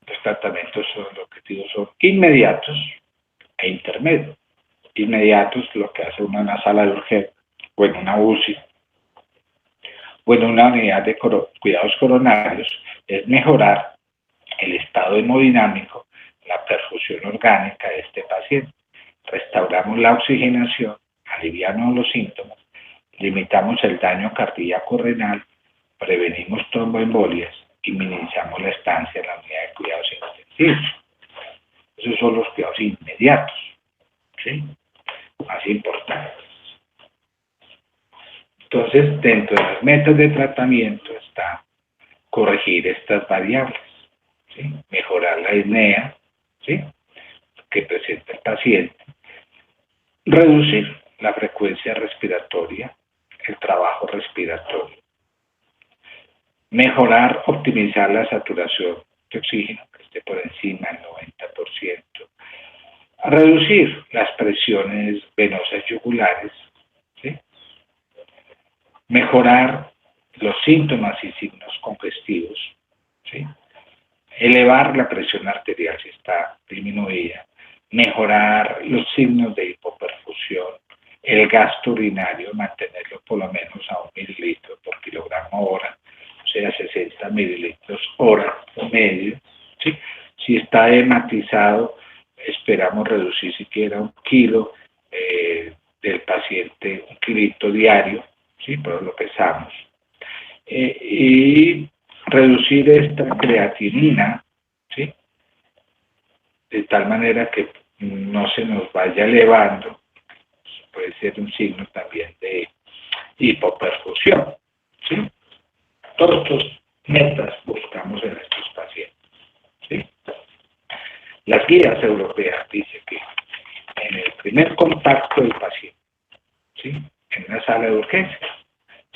Los tratamientos los objetivos son inmediatos e intermedios. Inmediatos, lo que hace uno en una sala de urgencia, o en una UCI, o en una unidad de cuidados coronarios, es mejorar el estado hemodinámico, la perfusión orgánica de este paciente. Restauramos la oxigenación, aliviamos los síntomas, limitamos el daño cardíaco renal, prevenimos tromboembolias y minimizamos la estancia en la unidad de cuidados intensivos. Esos son los cuidados inmediatos, ¿sí?, más importantes. Entonces, dentro de las metas de tratamiento está corregir estas variables, ¿sí?, mejorar la disnea, ¿sí?, que presenta el paciente, reducir la frecuencia respiratoria, el trabajo respiratorio, mejorar, optimizar la saturación de oxígeno, que esté por encima del 90%, reducir las presiones venosas yugulares, ¿sí?, mejorar los síntomas y signos congestivos, ¿sí?, elevar la presión arterial si está disminuida, mejorar los signos de hipoperfusión, el gasto urinario, mantenerlo por lo menos a 1 mililitro por kilogramo hora, sea 60 mililitros hora o medio, ¿sí? Si está hematizado, esperamos reducir siquiera 1 kilo del paciente, 1 kilito diario, ¿sí? Pero lo pesamos. Y reducir esta creatinina, ¿sí? De tal manera que no se nos vaya elevando, puede ser un signo también de hipoperfusión, ¿sí? Todos estos metas buscamos en estos pacientes, ¿sí? Las guías europeas dicen que en el primer contacto del paciente, ¿sí? En una sala de urgencias,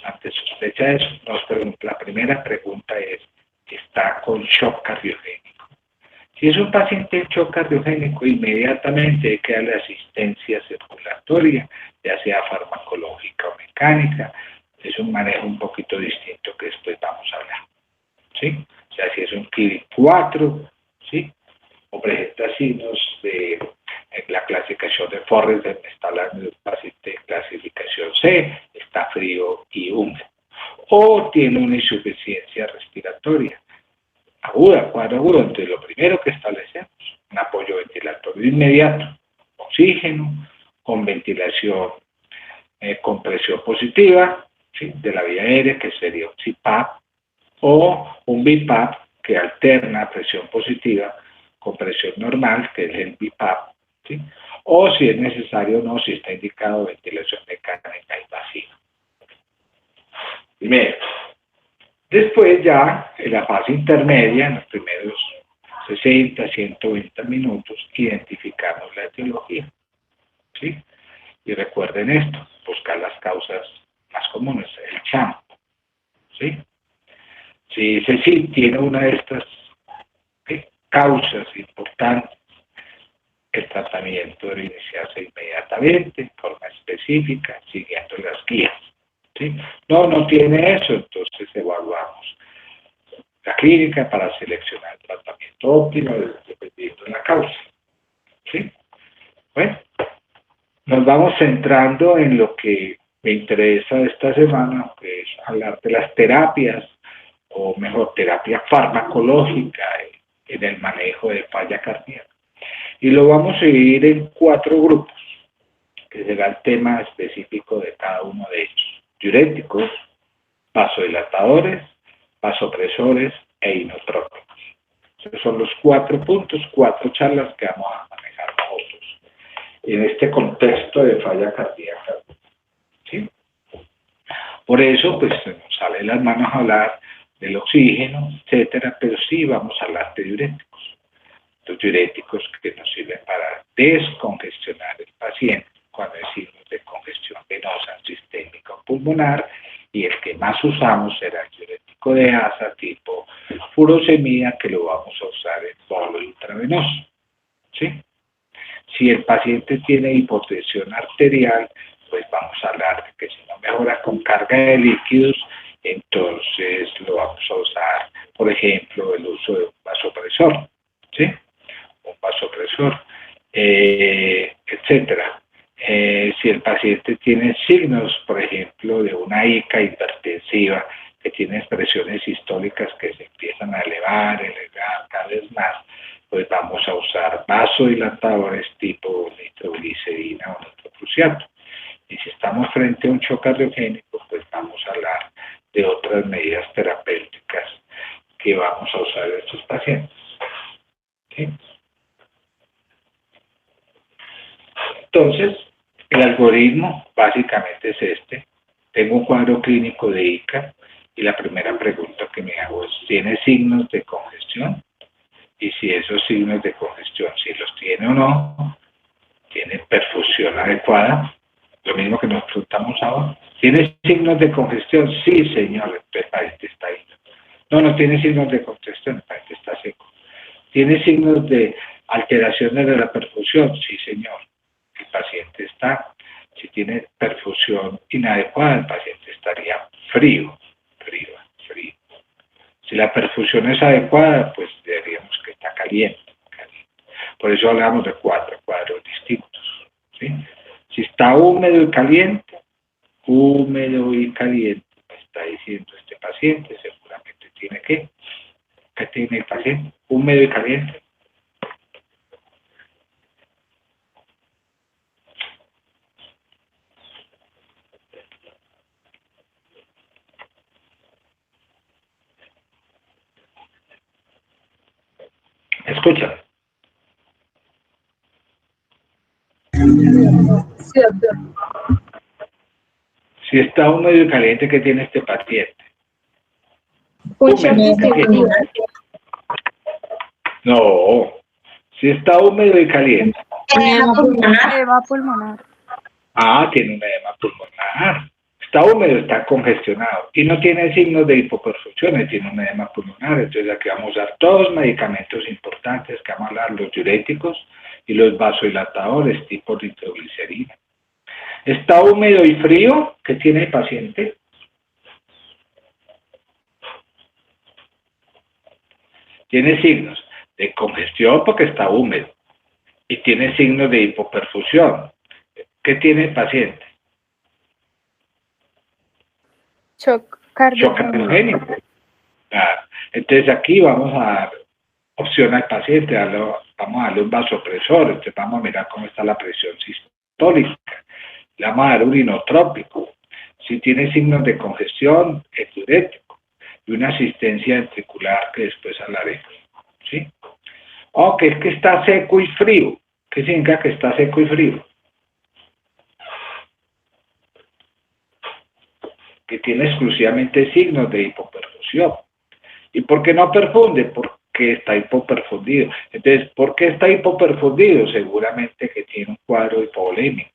ante sospecha de eso, la primera pregunta es, ¿está con shock cardiogénico? Si es un paciente en shock cardiogénico, inmediatamente hay que darle asistencia circulatoria, ya sea farmacológica o mecánica. Es un manejo un poquito distinto que después vamos a hablar, ¿sí? O sea, si es un KIRI4, ¿sí? O presenta signos de la clasificación de Forrest, está hablando de un paciente de clasificación C, está frío y húmedo. O tiene una insuficiencia respiratoria aguda, cuadro agudo. Entonces, lo primero que establecemos, un apoyo ventilatorio inmediato, oxígeno, con ventilación con presión positiva, ¿sí? De la vía aérea, que sería un CPAP, o un BiPAP, que alterna presión positiva con presión normal, que es el BiPAP, ¿sí? O si es necesario, no, si está indicado ventilación mecánica invasiva. Primero. Después ya, en la fase intermedia, en los primeros 60, 120 minutos, identificamos la etiología, ¿sí? Y recuerden esto, buscar las causas más comunes, el CHAM, ¿sí? Si ese sí tiene una de estas causas importantes, el tratamiento debe iniciarse inmediatamente, de forma específica, siguiendo las guías, ¿sí? No tiene eso, entonces evaluamos la clínica para seleccionar el tratamiento óptimo dependiendo de la causa, ¿sí? Bueno, nos vamos centrando en lo que me interesa esta semana, que es hablar de las terapias, o mejor, terapia farmacológica en el manejo de falla cardíaca. Y lo vamos a dividir en 4 grupos, que será el tema específico de cada uno de ellos. Diuréticos, vasodilatadores, vasopresores e inotrópicos. Esos son los 4 puntos, 4 charlas que vamos a manejar nosotros en este contexto de falla cardíaca, ¿sí? Por eso, pues, se nos sale de las manos hablar del oxígeno, etcétera, pero sí vamos a hablar de diuréticos. Los diuréticos que nos sirven para descongestionar el paciente cuando hay signos de congestión venosa, sistémica o pulmonar, y el que más usamos será el diurético de asa tipo furosemida, que lo vamos a usar en bolo intravenoso, ¿sí? Si el paciente tiene hipotensión arterial, pues vamos a hablar de que si no mejora con carga de líquidos, entonces lo vamos a usar, por ejemplo, el uso de un vasopresor, ¿sí? Un vasopresor, etcétera. Si el paciente tiene signos, por ejemplo, de una ICA hipertensiva, que tiene presiones sistólicas que se empiezan a elevar cada vez más, pues vamos a usar vasodilatadores tipo nitroglicerina o nitroprusiato. Y si estamos frente a un shock cardiogénico, pues vamos a hablar de otras medidas terapéuticas que vamos a usar en estos pacientes, ¿sí? Entonces, el algoritmo básicamente es este. Tengo un cuadro clínico de ICA y la primera pregunta que me hago es, ¿tiene signos de congestión? Y si esos signos de congestión, si los tiene o no, ¿tiene perfusión adecuada? Lo mismo que nos preguntamos ahora. ¿Tiene signos de congestión? Sí, señor, el paciente está ahí. No tiene signos de congestión, el paciente está seco. ¿Tiene signos de alteraciones de la perfusión? Sí, señor, el paciente está. Si tiene perfusión inadecuada, el paciente estaría frío. Si la perfusión es adecuada, pues diríamos que está caliente. Por eso hablamos de 4 cuadros distintos, ¿sí? Si está húmedo y caliente, me está diciendo este paciente seguramente tiene qué? ¿Qué tiene el paciente? Húmedo y caliente. Escucha. Sí, doctor. Si está húmedo y caliente, ¿qué tiene este paciente? Un Húmedo. shock distributivo. No. Si está húmedo y caliente. Edema pulmonar. Ah, tiene un edema pulmonar. Está húmedo, está congestionado y no tiene signos de hipoperfusión, tiene un edema pulmonar. Entonces aquí vamos a dar dos medicamentos importantes que vamos a hablar, los diuréticos y los vasodilatadores tipo nitroglicerina. Está húmedo y frío, ¿qué tiene el paciente? Tiene signos de congestión porque está húmedo y tiene signos de hipoperfusión. ¿Qué tiene el paciente? Shock Shock cardiogénico. cardiogénico. Claro. Entonces aquí vamos a dar opción al paciente, vamos a darle un vasopresor, entonces vamos a mirar cómo está la presión sistólica, le vamos a dar urinotrópico, si tiene signos de congestión, es diurético, y una asistencia ventricular que después hablaremos, ¿sí? O que es que está seco y frío. ¿Qué significa que está seco y frío? Que tiene exclusivamente signos de hipoperfusión. ¿Y por qué no perfunde? Porque está hipoperfundido. Entonces, ¿por qué está hipoperfundido? Seguramente que tiene un cuadro hipovolémico.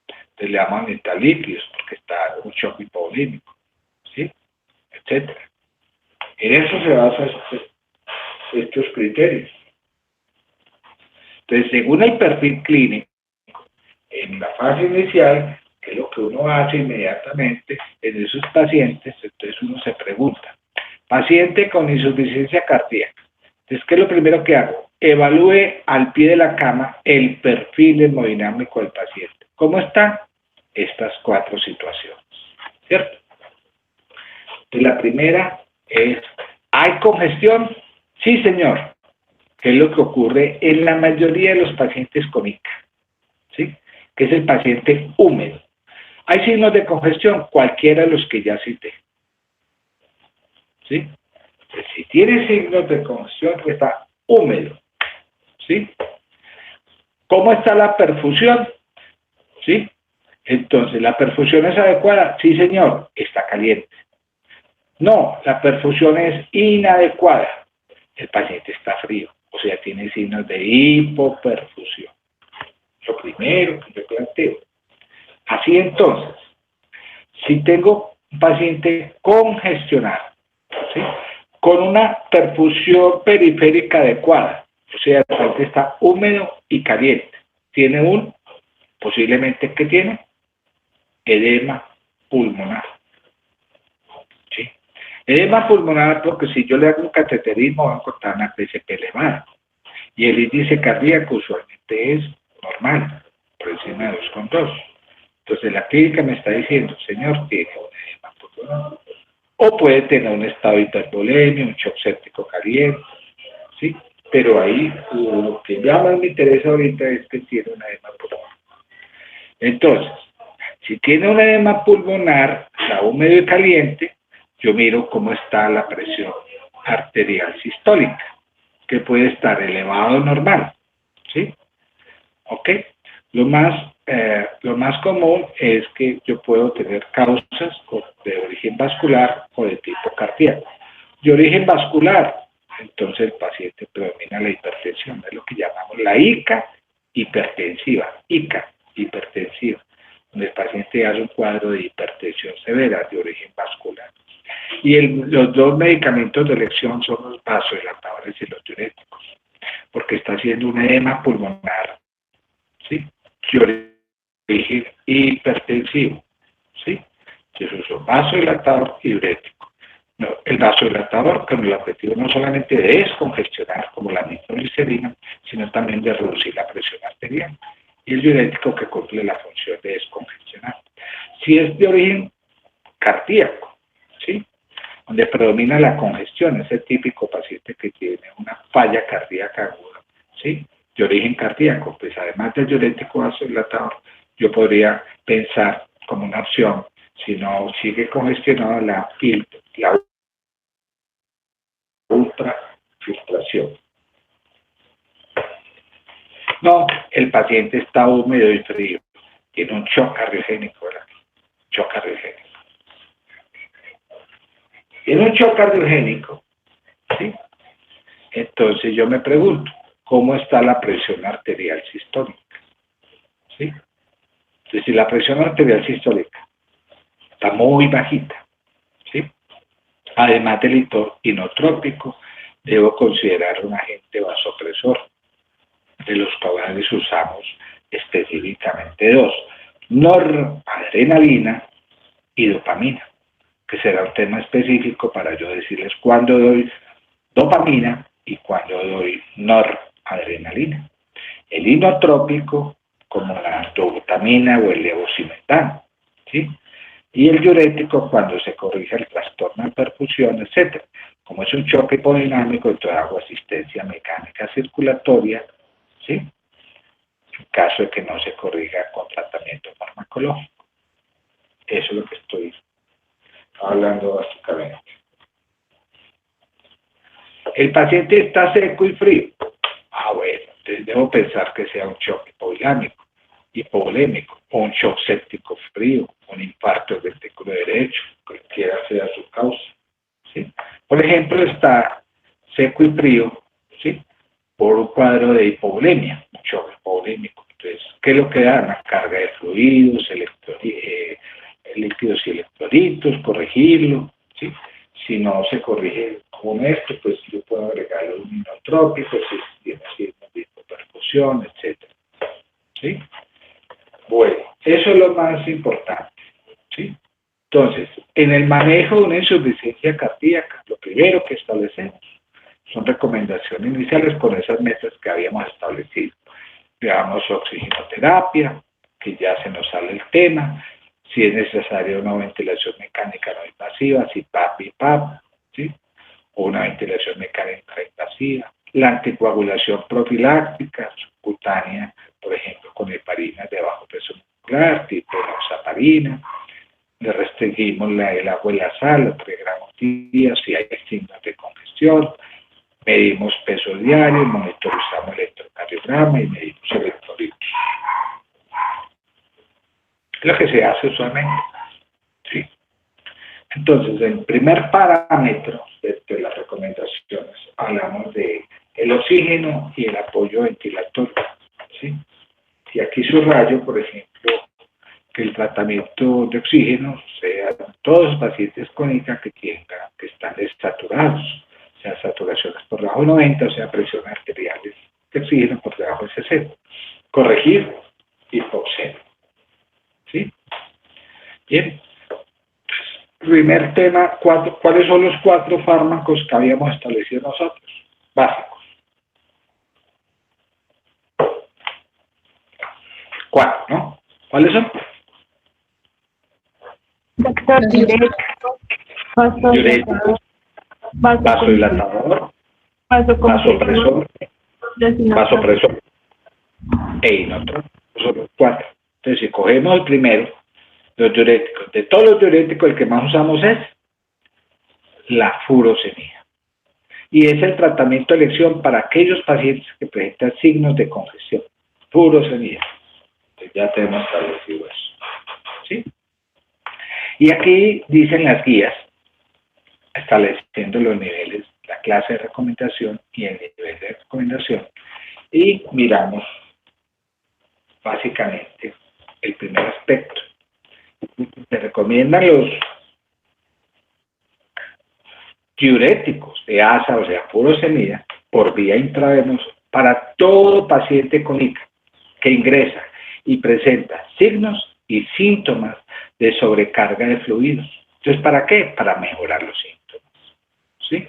Entonces le llaman metalípidos porque está un shock hipovolémico, ¿sí? Etcétera. En eso se basan estos criterios. Entonces, según el perfil clínico, en la fase inicial, que es lo que uno hace inmediatamente en esos pacientes, entonces uno se pregunta, paciente con insuficiencia cardíaca, entonces, ¿qué es lo primero que hago? Evalúe al pie de la cama el perfil hemodinámico del paciente. ¿Cómo están estas cuatro situaciones? ¿Cierto? Entonces, la primera es, ¿hay congestión? Sí, señor. ¿Qué es lo que ocurre en la mayoría de los pacientes con ICA? ¿Sí? Que es el paciente húmedo. ¿Hay signos de congestión? Cualquiera de los que ya cité. ¿Sí? Pues si tiene signos de congestión, está húmedo. ¿Sí? ¿Cómo está la perfusión? ¿Sí? Entonces, ¿la perfusión es adecuada? Sí, señor, está caliente. No, la perfusión es inadecuada. El paciente está frío, o sea, tiene signos de hipoperfusión. Lo primero que yo planteo. Así entonces, si tengo un paciente congestionado, ¿sí? Con una perfusión periférica adecuada, o sea, el paciente está húmedo y caliente, tiene posiblemente, ¿qué tiene? Edema pulmonar. ¿Sí? Edema pulmonar porque si yo le hago un cateterismo voy a encontrar una PCP elevada y el índice cardíaco usualmente es normal, por encima de 2,2. Entonces la clínica me está diciendo, señor, tiene un edema pulmonar. O puede tener un estado de hipervolemia, un shock séptico caliente, ¿sí? Pero ahí lo que ya más me interesa ahorita es que tiene un edema pulmonar. Entonces, si tiene un edema pulmonar, está húmedo y caliente, yo miro cómo está la presión arterial sistólica, que puede estar elevado o normal, ¿sí? ¿Ok? Lo más común es que yo puedo tener causas de origen vascular o de tipo cardíaco. De origen vascular, entonces el paciente predomina la hipertensión, es lo que llamamos la ICA hipertensiva, donde el paciente hace un cuadro de hipertensión severa de origen vascular. Y los dos medicamentos de elección son los vasodilatadores y los diuréticos, porque está haciendo un edema pulmonar, ¿sí? De origen hipertensivo, ¿sí? Entonces uso vasodilatador y diurético. No, el vasodilatador con el objetivo no solamente de descongestionar como la nitroglicerina, sino también de reducir la presión arterial. Y el diurético que cumple la función de descongestionar. Si es de origen cardíaco, ¿sí? donde predomina la congestión, ese típico paciente que tiene una falla cardíaca aguda, ¿sí? De origen cardíaco, pues además del diurético vasodilatador, yo podría pensar como una opción, si no sigue congestionado, la ultrafiltración. No, el paciente está húmedo y frío, tiene un shock cardiogénico, ¿verdad? Shock cardiogénico. Tiene un shock cardiogénico, ¿sí? Entonces yo me pregunto, ¿cómo está la presión arterial sistólica? ¿Sí? Entonces, si la presión arterial sistólica está muy bajita, ¿sí? Además del inotrópico, debo considerar un agente vasopresor, de los cuales usamos específicamente dos, noradrenalina y dopamina, que será un tema específico para yo decirles cuándo doy dopamina y cuándo doy noradrenalina. El inotrópico, como la dobutamina o el levosimetano, ¿sí? Y el diurético cuando se corrige el trastorno de perfusión, etc. Como es un choque hipodinámico, entonces hago asistencia mecánica circulatoria, ¿sí? En caso de que no se corrija con tratamiento farmacológico. Eso es lo que estoy hablando básicamente. El paciente está seco y frío. Bueno, entonces debo pensar que sea un shock hipovolémico, o un shock séptico frío, un infarto del ventrículo derecho, cualquiera sea su causa, ¿sí? Por ejemplo, está seco y frío, ¿sí? Por un cuadro de hipovolemia, un shock hipovolémico. Entonces, ¿qué es lo que da? Una carga de fluidos, líquidos y electrolitos, corregirlo, ¿sí? Si no se corrige con esto, pues yo puedo agregarle un inotrópico, si tiene signos de hipoperfusión, etc. ¿Sí? Bueno, eso es lo más importante, ¿sí? Entonces, en el manejo de una insuficiencia cardíaca, lo primero que establecemos son recomendaciones iniciales con esas metas que habíamos establecido. Veamos oxigenoterapia, que ya se nos sale el tema, si es necesaria una ventilación mecánica no invasiva, si PAP y PAP, ¿sí? O una ventilación mecánica invasiva, la anticoagulación profiláctica subcutánea, por ejemplo, con heparina de bajo peso muscular, tipo enoxaparina, le restringimos el agua y la sal a 3 gramos día, si hay signos de congestión, medimos peso diario, monitorizamos el electrocardiograma y medimos electrolitos. Es lo que se hace usualmente, ¿sí? Entonces, el primer parámetro de las recomendaciones, hablamos de el oxígeno y el apoyo ventilatorio, ¿sí? Y aquí subrayo, por ejemplo, que el tratamiento de oxígeno sea todos los pacientes con ICA que están desaturados, sea saturaciones por debajo de 90, o sea presiones arteriales de oxígeno por debajo de 60. Corregir hipoxemia, ¿sí? Bien. Primer tema, ¿cuáles son los 4 fármacos que habíamos establecido nosotros? Básicos. 4, ¿no? ¿Cuáles son? Doctor, diurético, Vasodilatador, vasopresor e inotrópico. Son los 4. Entonces, si cogemos el primero, los diuréticos, de todos los diuréticos, el que más usamos es la furosemida. Y es el tratamiento de elección para aquellos pacientes que presentan signos de congestión. Furosemida. Entonces, ya tenemos establecido eso, ¿sí? Y aquí dicen las guías, estableciendo los niveles, la clase de recomendación y el nivel de recomendación. Y miramos básicamente el primer aspecto. Se recomiendan los diuréticos de ASA, o sea, furosemida, por vía intravenosa para todo paciente con ICA que ingresa y presenta signos y síntomas de sobrecarga de fluidos. Entonces, ¿para qué? Para mejorar los síntomas, ¿sí?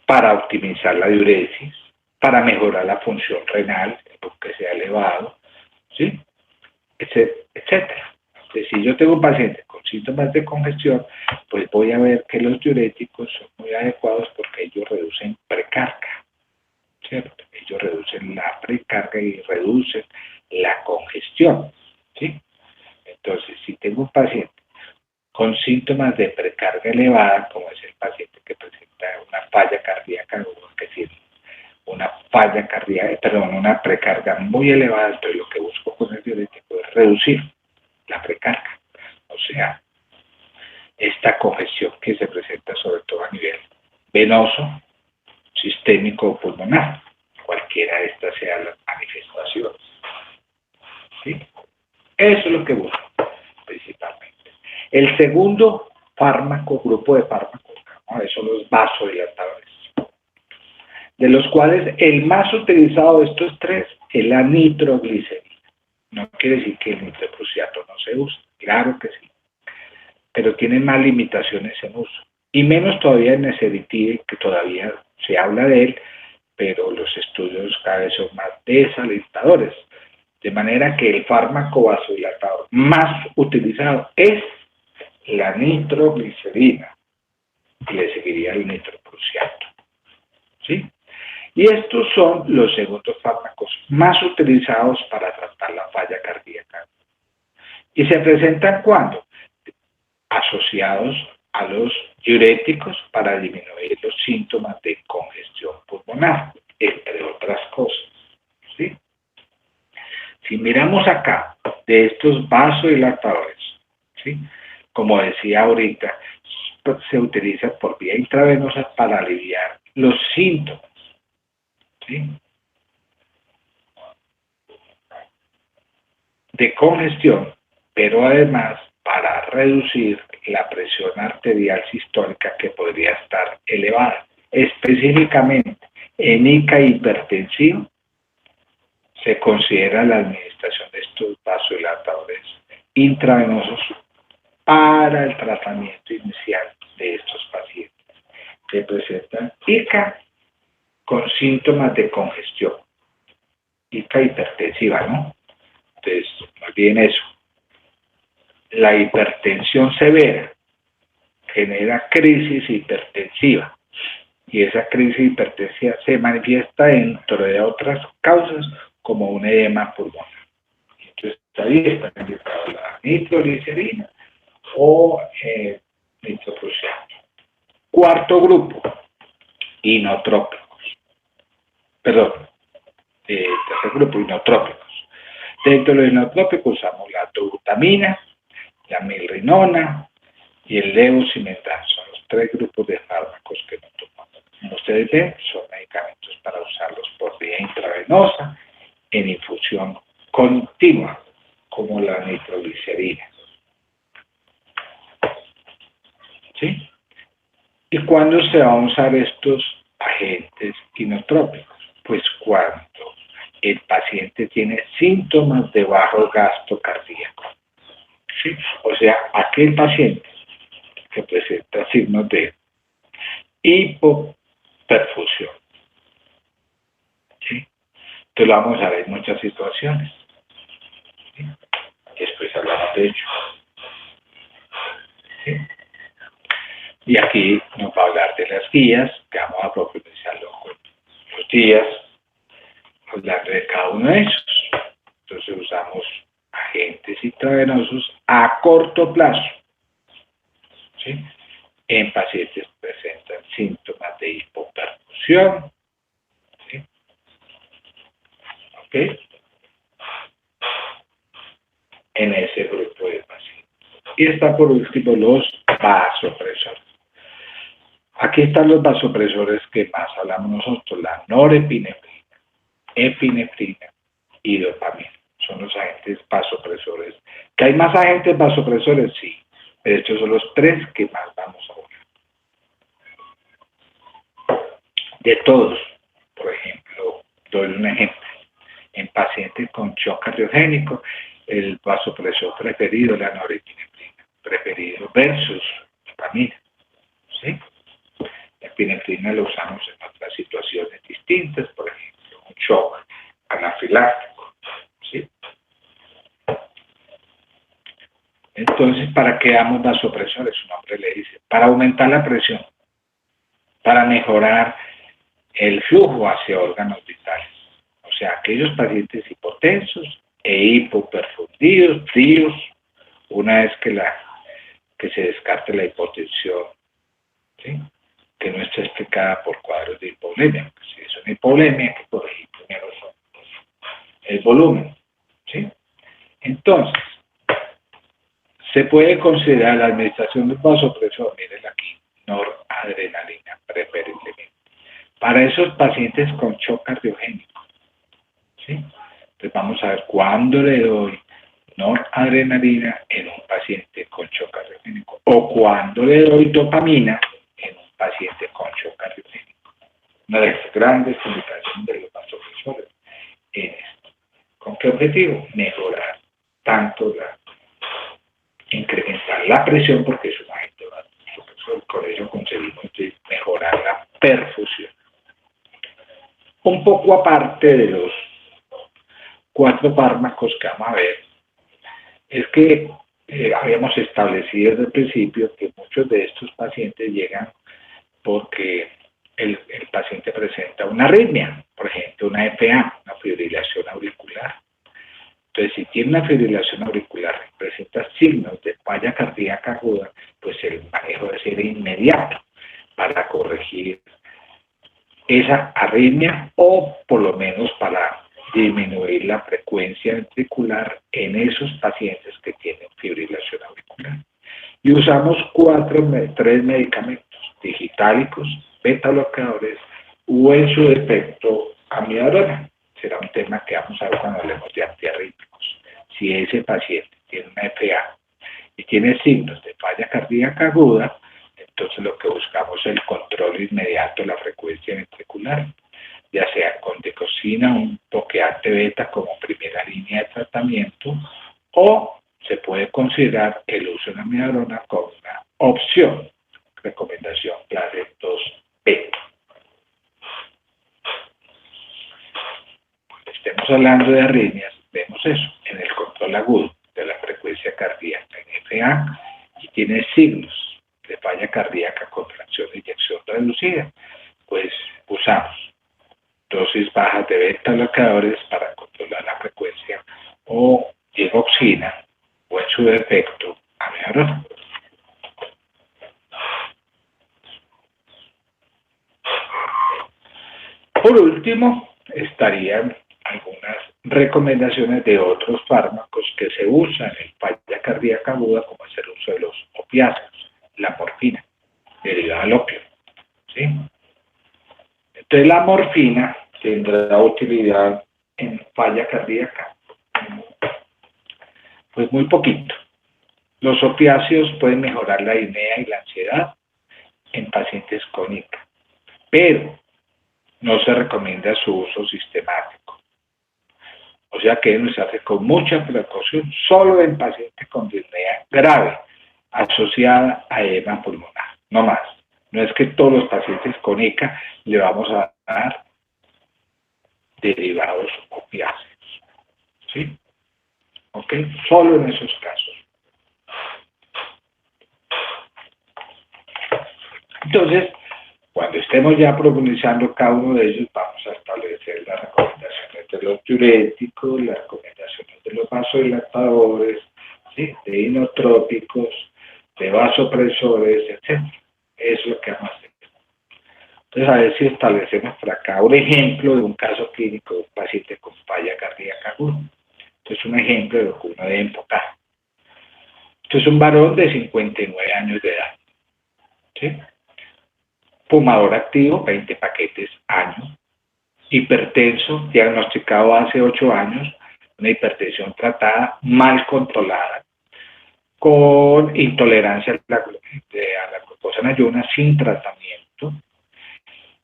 Para optimizar la diuresis, para mejorar la función renal, que sea elevado, ¿sí? Etcétera. Entonces, si yo tengo un paciente con síntomas de congestión, pues voy a ver que los diuréticos son muy adecuados porque ellos reducen precarga, ¿cierto? Ellos reducen la precarga y reducen la congestión, ¿sí? Entonces, si tengo un paciente con síntomas de precarga elevada, como es el paciente que presenta una falla cardíaca, o que tiene una falla cardíaca, perdón, una precarga muy elevada, entonces lo que busco con el diurético es reducir la precarga, o sea, esta congestión que se presenta sobre todo a nivel venoso, sistémico o pulmonar, cualquiera de estas sean las manifestaciones, ¿sí? Eso es lo que busco principalmente. El segundo fármaco, grupo de fármacos, ¿no? Son los vasodilatadores, de los cuales el más utilizado de estos tres es la nitroglicerina. No quiere decir que el nitroprusiato no se use, claro que sí, pero tiene más limitaciones en uso, y menos todavía en neseritie, que todavía se habla de él, pero los estudios cada vez son más desalentadores, de manera que el fármaco vasodilatador más utilizado es la nitroglicerina, y le seguiría el nitroprusiato, ¿sí? Y estos son los segundos fármacos más utilizados para tratar la falla cardíaca. ¿Y se presentan cuándo? Asociados a los diuréticos para disminuir los síntomas de congestión pulmonar, entre otras cosas, ¿sí? Si miramos acá, de estos vasodilatadores, ¿sí? Como decía ahorita, se utiliza por vía intravenosa para aliviar los síntomas, ¿sí? De congestión, pero además para reducir la presión arterial sistólica que podría estar elevada. Específicamente en ICA hipertensivo se considera la administración de estos vasodilatadores intravenosos para el tratamiento inicial de estos pacientes que presentan ICA con síntomas de congestión, ICA hipertensiva, ¿no? Entonces, no olviden eso. La hipertensión severa genera crisis hipertensiva, y esa crisis hipertensiva se manifiesta dentro de otras causas como un edema pulmonar. Entonces, ahí está indicado la nitroglicerina o nitroprusiato. Cuarto grupo, inotrópicos. Perdón, tercer grupo, inotrópicos. Dentro de los inotrópicos usamos la dobutamina, la milrinona y el levosimendan. Son los tres grupos de fármacos que no tomamos. Como ustedes ven, son medicamentos para usarlos por vía intravenosa, en infusión continua, como la nitroglicerina. ¿Sí? ¿Y cuándo se van a usar estos agentes inotrópicos? Pues cuando el paciente tiene síntomas de bajo gasto cardíaco. ¿Sí? O sea, aquel paciente que presenta signos de hipoperfusión. ¿Sí? Entonces lo vamos a ver en muchas situaciones. ¿Sí? Después hablamos de ello. ¿Sí? Y aquí nos va a hablar de las guías, que vamos a profundizarlo con los días, hablando de cada uno de esos. Entonces usamos agentes intravenosos a corto plazo, ¿sí? En pacientes que presentan síntomas de hipoperfusión, ¿sí? ¿Ok? En ese grupo de pacientes. Y está por último los vasopresores. Aquí están los vasopresores que más hablamos nosotros, la norepinefrina, epinefrina y dopamina. Son los agentes vasopresores. ¿Que hay más agentes vasopresores? Sí, pero estos son los tres que más vamos a hablar. De todos, por ejemplo, doy un ejemplo. En pacientes con shock cardiogénico, el vasopresor preferido, la norepinefrina, preferido versus dopamina. ¿Sí? La epinefrina la usamos en otras situaciones distintas, por ejemplo, un shock anafiláctico. ¿Sí? Entonces, ¿para qué damos vasopresores? Su nombre le dice, para aumentar la presión, para mejorar el flujo hacia órganos vitales. O sea, aquellos pacientes hipotensos e hipoperfundidos, fríos, una vez que se descarte la hipotensión, ¿sí?, que no está explicada por cuadros de hipovolemia. Si es una hipovolemia, que corregir primero el volumen, ¿sí? Entonces, se puede considerar la administración de un vasopresor, miren aquí, noradrenalina, preferiblemente, para esos pacientes con shock cardiogénico, ¿sí? Entonces vamos a ver cuándo le doy noradrenalina en un paciente con shock cardiogénico o cuándo le doy dopamina en un paciente con shock cardiogénico. Una de las grandes indicaciones de los vasopresores en esto. ¿Con qué objetivo? Mejorar tanto incrementar la presión, porque es un agente vasopresor, con ello conseguimos mejorar la perfusión. Un poco aparte de los 4 fármacos que vamos a ver, es que habíamos establecido desde el principio que muchos de estos pacientes llegan porque el paciente presenta una arritmia, por ejemplo, una FA, una fibrilación auricular. Entonces, si tiene una fibrilación auricular y presenta signos de falla cardíaca aguda, pues el manejo debe ser inmediato para corregir esa arritmia o por lo menos para disminuir la frecuencia ventricular en esos pacientes que tienen fibrilación auricular. Y usamos 3 medicamentos, digitálicos, beta bloqueadores o en su defecto amiodarona. Será un tema que vamos a ver cuando hablemos de antiarrítmicos. Si ese paciente tiene una FA y tiene signos de falla cardíaca aguda, entonces lo que buscamos es el control inmediato de la frecuencia ventricular, ya sea con digoxina, un bloqueante beta como primera línea de tratamiento, o se puede considerar el uso de la amiodarona como una opción. Recomendación clase 2B. Cuando estemos hablando de arritmias, vemos eso, en el control agudo de la frecuencia cardíaca en FA y tiene signos de falla cardíaca con fracción de inyección reducida, pues usamos dosis bajas de beta bloqueadores para controlar la frecuencia o digoxina o en su defecto amiodarona. Por último, estarían algunas recomendaciones de otros fármacos que se usan en falla cardíaca aguda, como es el uso de los opiáceos, la morfina, derivada del opio, ¿sí? Entonces la morfina tendrá utilidad en falla cardíaca, pues muy poquito. Los opiáceos pueden mejorar la disnea y la ansiedad en pacientes con ICA, pero no se recomienda su uso sistemático. O sea que debe usarse con mucha precaución solo en pacientes con disnea grave asociada a edema pulmonar, no más. No es que todos los pacientes con ICA le vamos a dar derivados opiáceos, ¿sí? ¿Ok? Solo en esos casos. Entonces, cuando estemos ya profundizando cada uno de ellos, vamos a establecer las recomendaciones de los diuréticos, las recomendaciones de los vasodilatadores, ¿sí?, de inotrópicos, de vasopresores, etc. Eso es lo que vamos a hacer. Entonces, a ver si establecemos por acá un ejemplo de un caso clínico de un paciente con falla cardíaca aguda. Entonces, un ejemplo de lo que uno debe enfocar. Entonces, un varón de 59 años de edad, ¿sí?, fumador activo, 20 paquetes año, hipertenso, diagnosticado hace 8 años, una hipertensión tratada, mal controlada, con intolerancia a la glucosa en ayunas, sin tratamiento.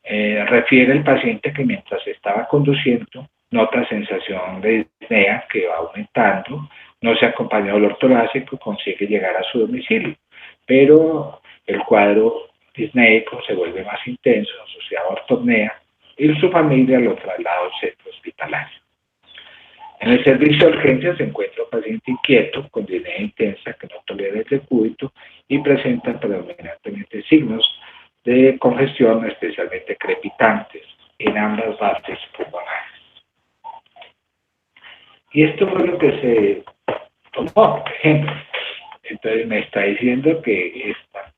Refiere el paciente que mientras estaba conduciendo, nota sensación de disnea que va aumentando, no se acompaña de dolor torácico, consigue llegar a su domicilio, pero el cuadro disneico se vuelve más intenso, asociado a ortopnea, y su familia lo traslada al centro hospitalario. En el servicio de urgencia se encuentra un paciente inquieto, con disnea intensa, que no tolera el decúbito y presenta predominantemente signos de congestión, especialmente crepitantes, en ambas bases pulmonares. Y esto fue lo que se tomó, por ejemplo. Entonces me está diciendo que esta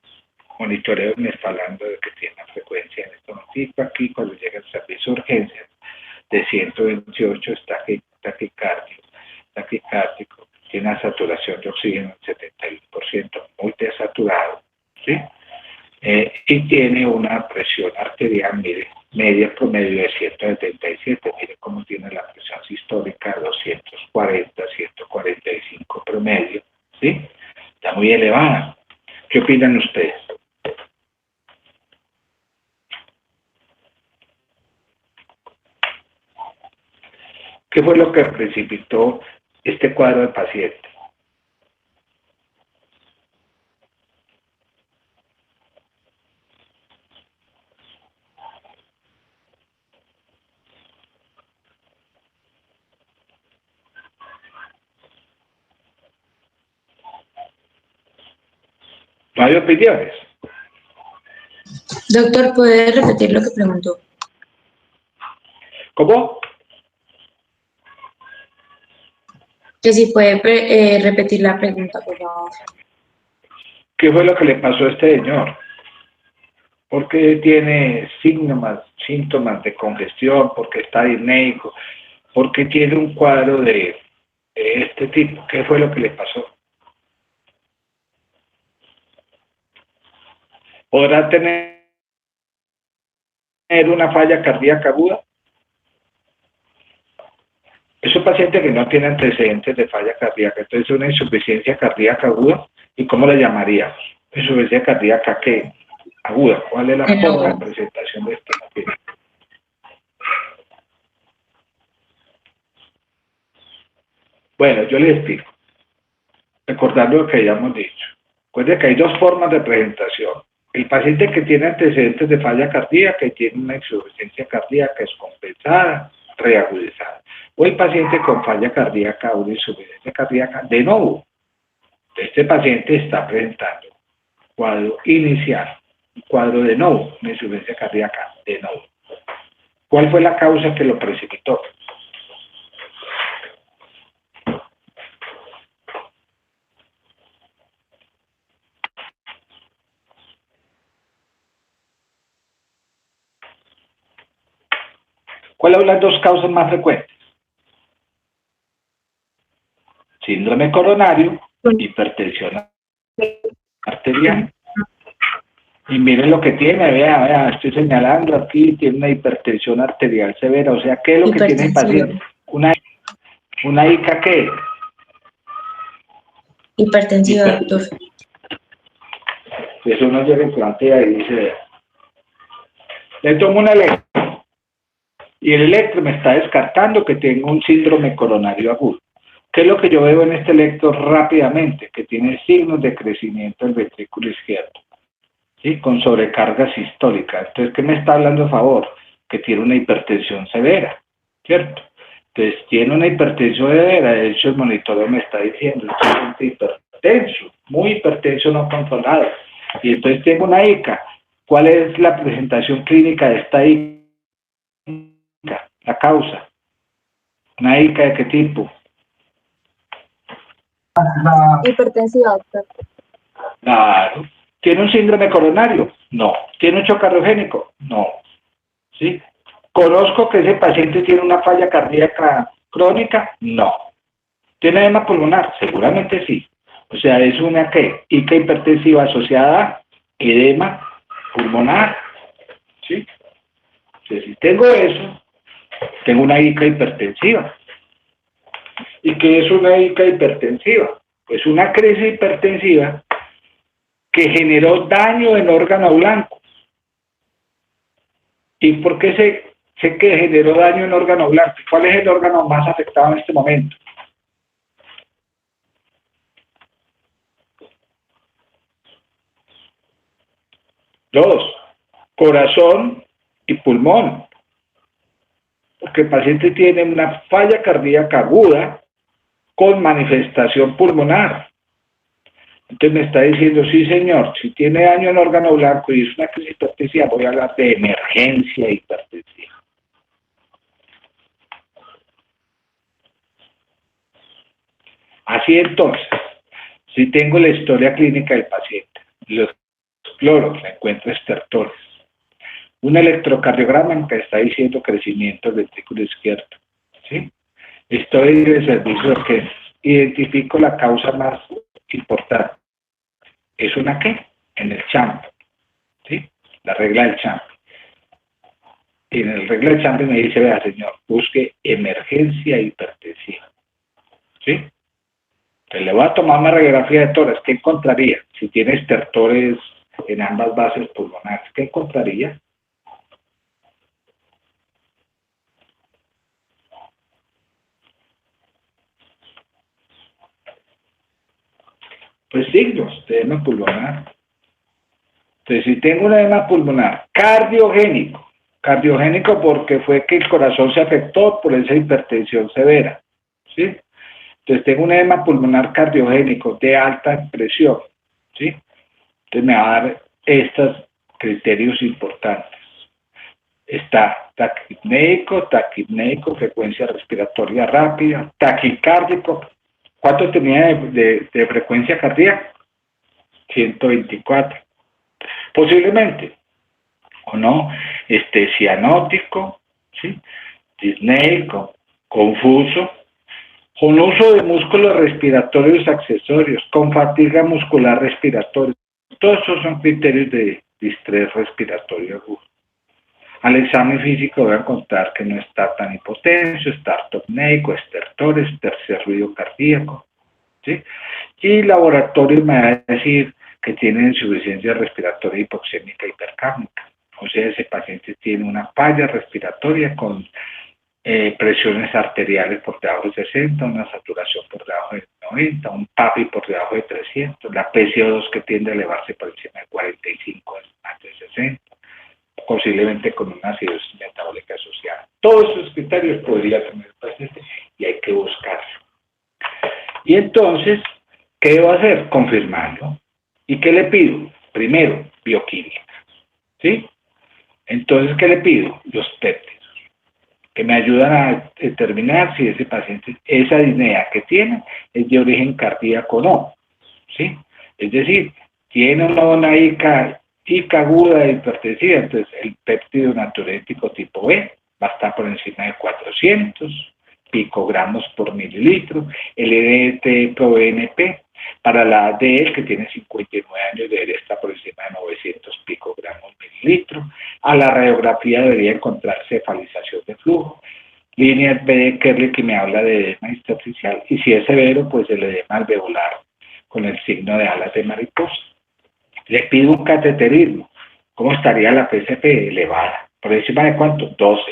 monitoreo me está hablando de que tiene una frecuencia en este momento aquí cuando llega el servicio de urgencias de 128 está taquicárdico, tiene una saturación de oxígeno del 71%, muy desaturado, ¿sí? Y tiene una presión arterial media promedio de 177, mire cómo tiene la presión sistólica, 240, 145 promedio, ¿sí? Está muy elevada. ¿Qué opinan ustedes? ¿Qué fue lo que precipitó este cuadro del paciente? No hay opiniones. Doctor, ¿puede repetir lo que preguntó? ¿Cómo? Que si puede repetir la pregunta, por favor. ¿Qué fue lo que le pasó a este señor? ¿Por qué tiene síntomas de congestión? ¿Por qué está disnéico? ¿Por qué tiene un cuadro de este tipo? ¿Qué fue lo que le pasó? ¿Podrá tener una falla cardíaca aguda? Es un paciente que no tiene antecedentes de falla cardíaca, entonces una insuficiencia cardíaca aguda. ¿Y cómo la llamaríamos? ¿Insuficiencia cardíaca qué? Aguda. ¿Cuál es la forma de presentación de esto? Bueno, yo les explico. Recordando lo que habíamos dicho. Recuerden que hay dos formas de presentación. El paciente que tiene antecedentes de falla cardíaca y tiene una insuficiencia cardíaca descompensada, reagudizada. O el paciente con falla cardíaca o una insuficiencia cardíaca de nuevo. Este paciente está presentando cuadro inicial, un cuadro de nuevo, una insuficiencia cardíaca de nuevo. ¿Cuál fue la causa que lo precipitó? ¿Cuáles son las dos causas más frecuentes? Síndrome coronario, hipertensión arterial. Y miren lo que tiene, vea, estoy señalando aquí, tiene una hipertensión arterial severa. O sea, ¿qué es lo que tiene el paciente? ¿Una ICA qué? Hipertensiva, doctor. Eso uno llega en plantea y dice, le tomo un electro. Y el electro me está descartando que tengo un síndrome coronario agudo. ¿Qué es lo que yo veo en este electro rápidamente? Que tiene signos de crecimiento del ventrículo izquierdo, ¿sí? Con sobrecarga sistólica. Entonces, ¿qué me está hablando a favor? Que tiene una hipertensión severa, ¿cierto? Entonces, tiene una hipertensión severa. De hecho, el monitoreo me está diciendo, es hipertenso, muy hipertenso no controlado. Y entonces tengo una ICA. ¿Cuál es la presentación clínica de esta ICA? La causa. ¿Una ICA de qué tipo? Hipertensiva, doctor. Claro. ¿Tiene un síndrome coronario? No. ¿Tiene un shock cardiogénico? No. ¿Sí? ¿Conozco que ese paciente tiene una falla cardíaca crónica? No. ¿Tiene edema pulmonar? Seguramente sí. O sea, es una ¿qué? ICA hipertensiva asociada a edema pulmonar. ¿Sí? Entonces, si tengo eso, tengo una ICA hipertensiva. ¿Y qué es una ICA hipertensiva? Pues una crisis hipertensiva que generó daño en órgano blanco. ¿Y por qué sé que generó daño en órgano blanco? ¿Cuál es el órgano más afectado en este momento? Dos, corazón y pulmón. porque el paciente tiene una falla cardíaca aguda con manifestación pulmonar. Entonces me está diciendo, sí señor, si tiene daño en órgano blanco y es una crisis hipertensiva, voy a hablar de emergencia hipertensiva. Así entonces, si tengo la historia clínica del paciente, los cloros, le encuentro estertores, un electrocardiograma en que está diciendo crecimiento del ventrículo izquierdo, ¿sí? Estoy en el servicio de urgencias, identifico la causa más importante. ¿Es una qué? En el CHAMP, ¿sí? La regla del CHAMP. Y en el regla del CHAMP me dice, vea señor, busque emergencia hipertensiva, ¿sí? Entonces le voy a tomar una radiografía de tórax. ¿Qué encontraría? Si tiene estertores en ambas bases pulmonares, ¿qué encontraría? Pues signos de edema pulmonar. Entonces, si tengo un edema pulmonar cardiogénico porque fue que el corazón se afectó por esa hipertensión severa, ¿sí? Entonces, tengo un edema pulmonar cardiogénico de alta presión, ¿sí? Entonces, me va a dar estos criterios importantes. Está taquipneico, frecuencia respiratoria rápida, taquicárdico. ¿Cuánto tenía de frecuencia cardíaca? 124. Posiblemente, o no, cianótico, ¿sí? Disneico, confuso, con uso de músculos respiratorios accesorios, con fatiga muscular respiratoria. Todos esos son criterios de distrés respiratorio agudo. Al examen físico voy a encontrar que no está tan hipotenso, está ortopneico, estertores, tercer ruido cardíaco, ¿sí? Y laboratorio me va a decir que tiene insuficiencia respiratoria hipoxémica hipercápnica. O sea, ese paciente tiene una falla respiratoria con presiones arteriales por debajo de 60, una saturación por debajo de 90, un PAPI por debajo de 300, la PCO2 que tiende a elevarse por encima de 45, más de 60, posiblemente con una acidosis metabólica asociada. Todos esos criterios podría tener el paciente y hay que buscarlo. Y entonces, ¿qué debo hacer? Confirmarlo. ¿Y qué le pido? Primero, bioquímica, ¿sí? Entonces, ¿qué le pido? Los péptidos, que me ayudan a determinar si ese paciente, esa disnea que tiene, es de origen cardíaco o no, ¿sí? Es decir, tiene una ICA aguda hipertensiva, entonces el péptido natriurético tipo B va a estar por encima de 400 picogramos por mililitro, el EDT-proBNP para la ADL, que tiene 59 años, debería estar por encima de 900 picogramos mililitro. A la radiografía debería encontrar cefalización de flujo. Líneas B de Kerley que me habla de edema intersticial, y si es severo, pues el edema alveolar con el signo de alas de mariposa. Le pido un cateterismo. ¿Cómo estaría la PCP? Elevada. ¿Por encima de cuánto? 12.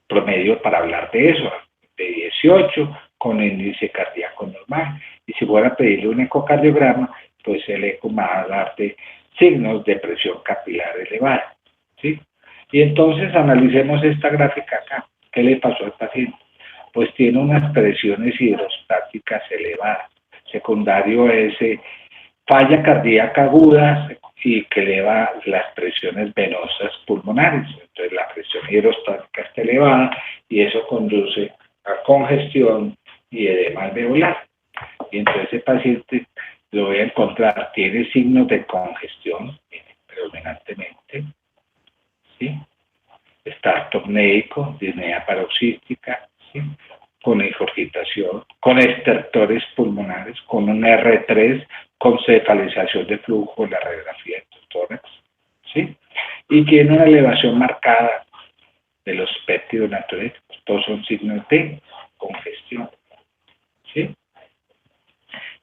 Promedio para hablar de eso, de 18, con índice cardíaco normal. Y si voy a pedirle un ecocardiograma, pues el eco me va a darte signos de presión capilar elevada, ¿sí? Y entonces analicemos esta gráfica acá. ¿Qué le pasó al paciente? Pues tiene unas presiones hidrostáticas elevadas. Secundario es falla cardíaca aguda y que eleva las presiones venosas pulmonares. Entonces la presión hidrostática está elevada y eso conduce a congestión y edema alveolar. Y entonces ese paciente lo voy a encontrar, tiene signos de congestión predominantemente, ¿sí? Está ortopneico, disnea paroxística, ¿sí? Con ingurgitación, con estertores pulmonares, con un R3, con cefalización de flujo en la radiografía de tórax, ¿sí? Y tiene una elevación marcada de los péptidos natriuréticos. Todos son signos de congestión, ¿sí?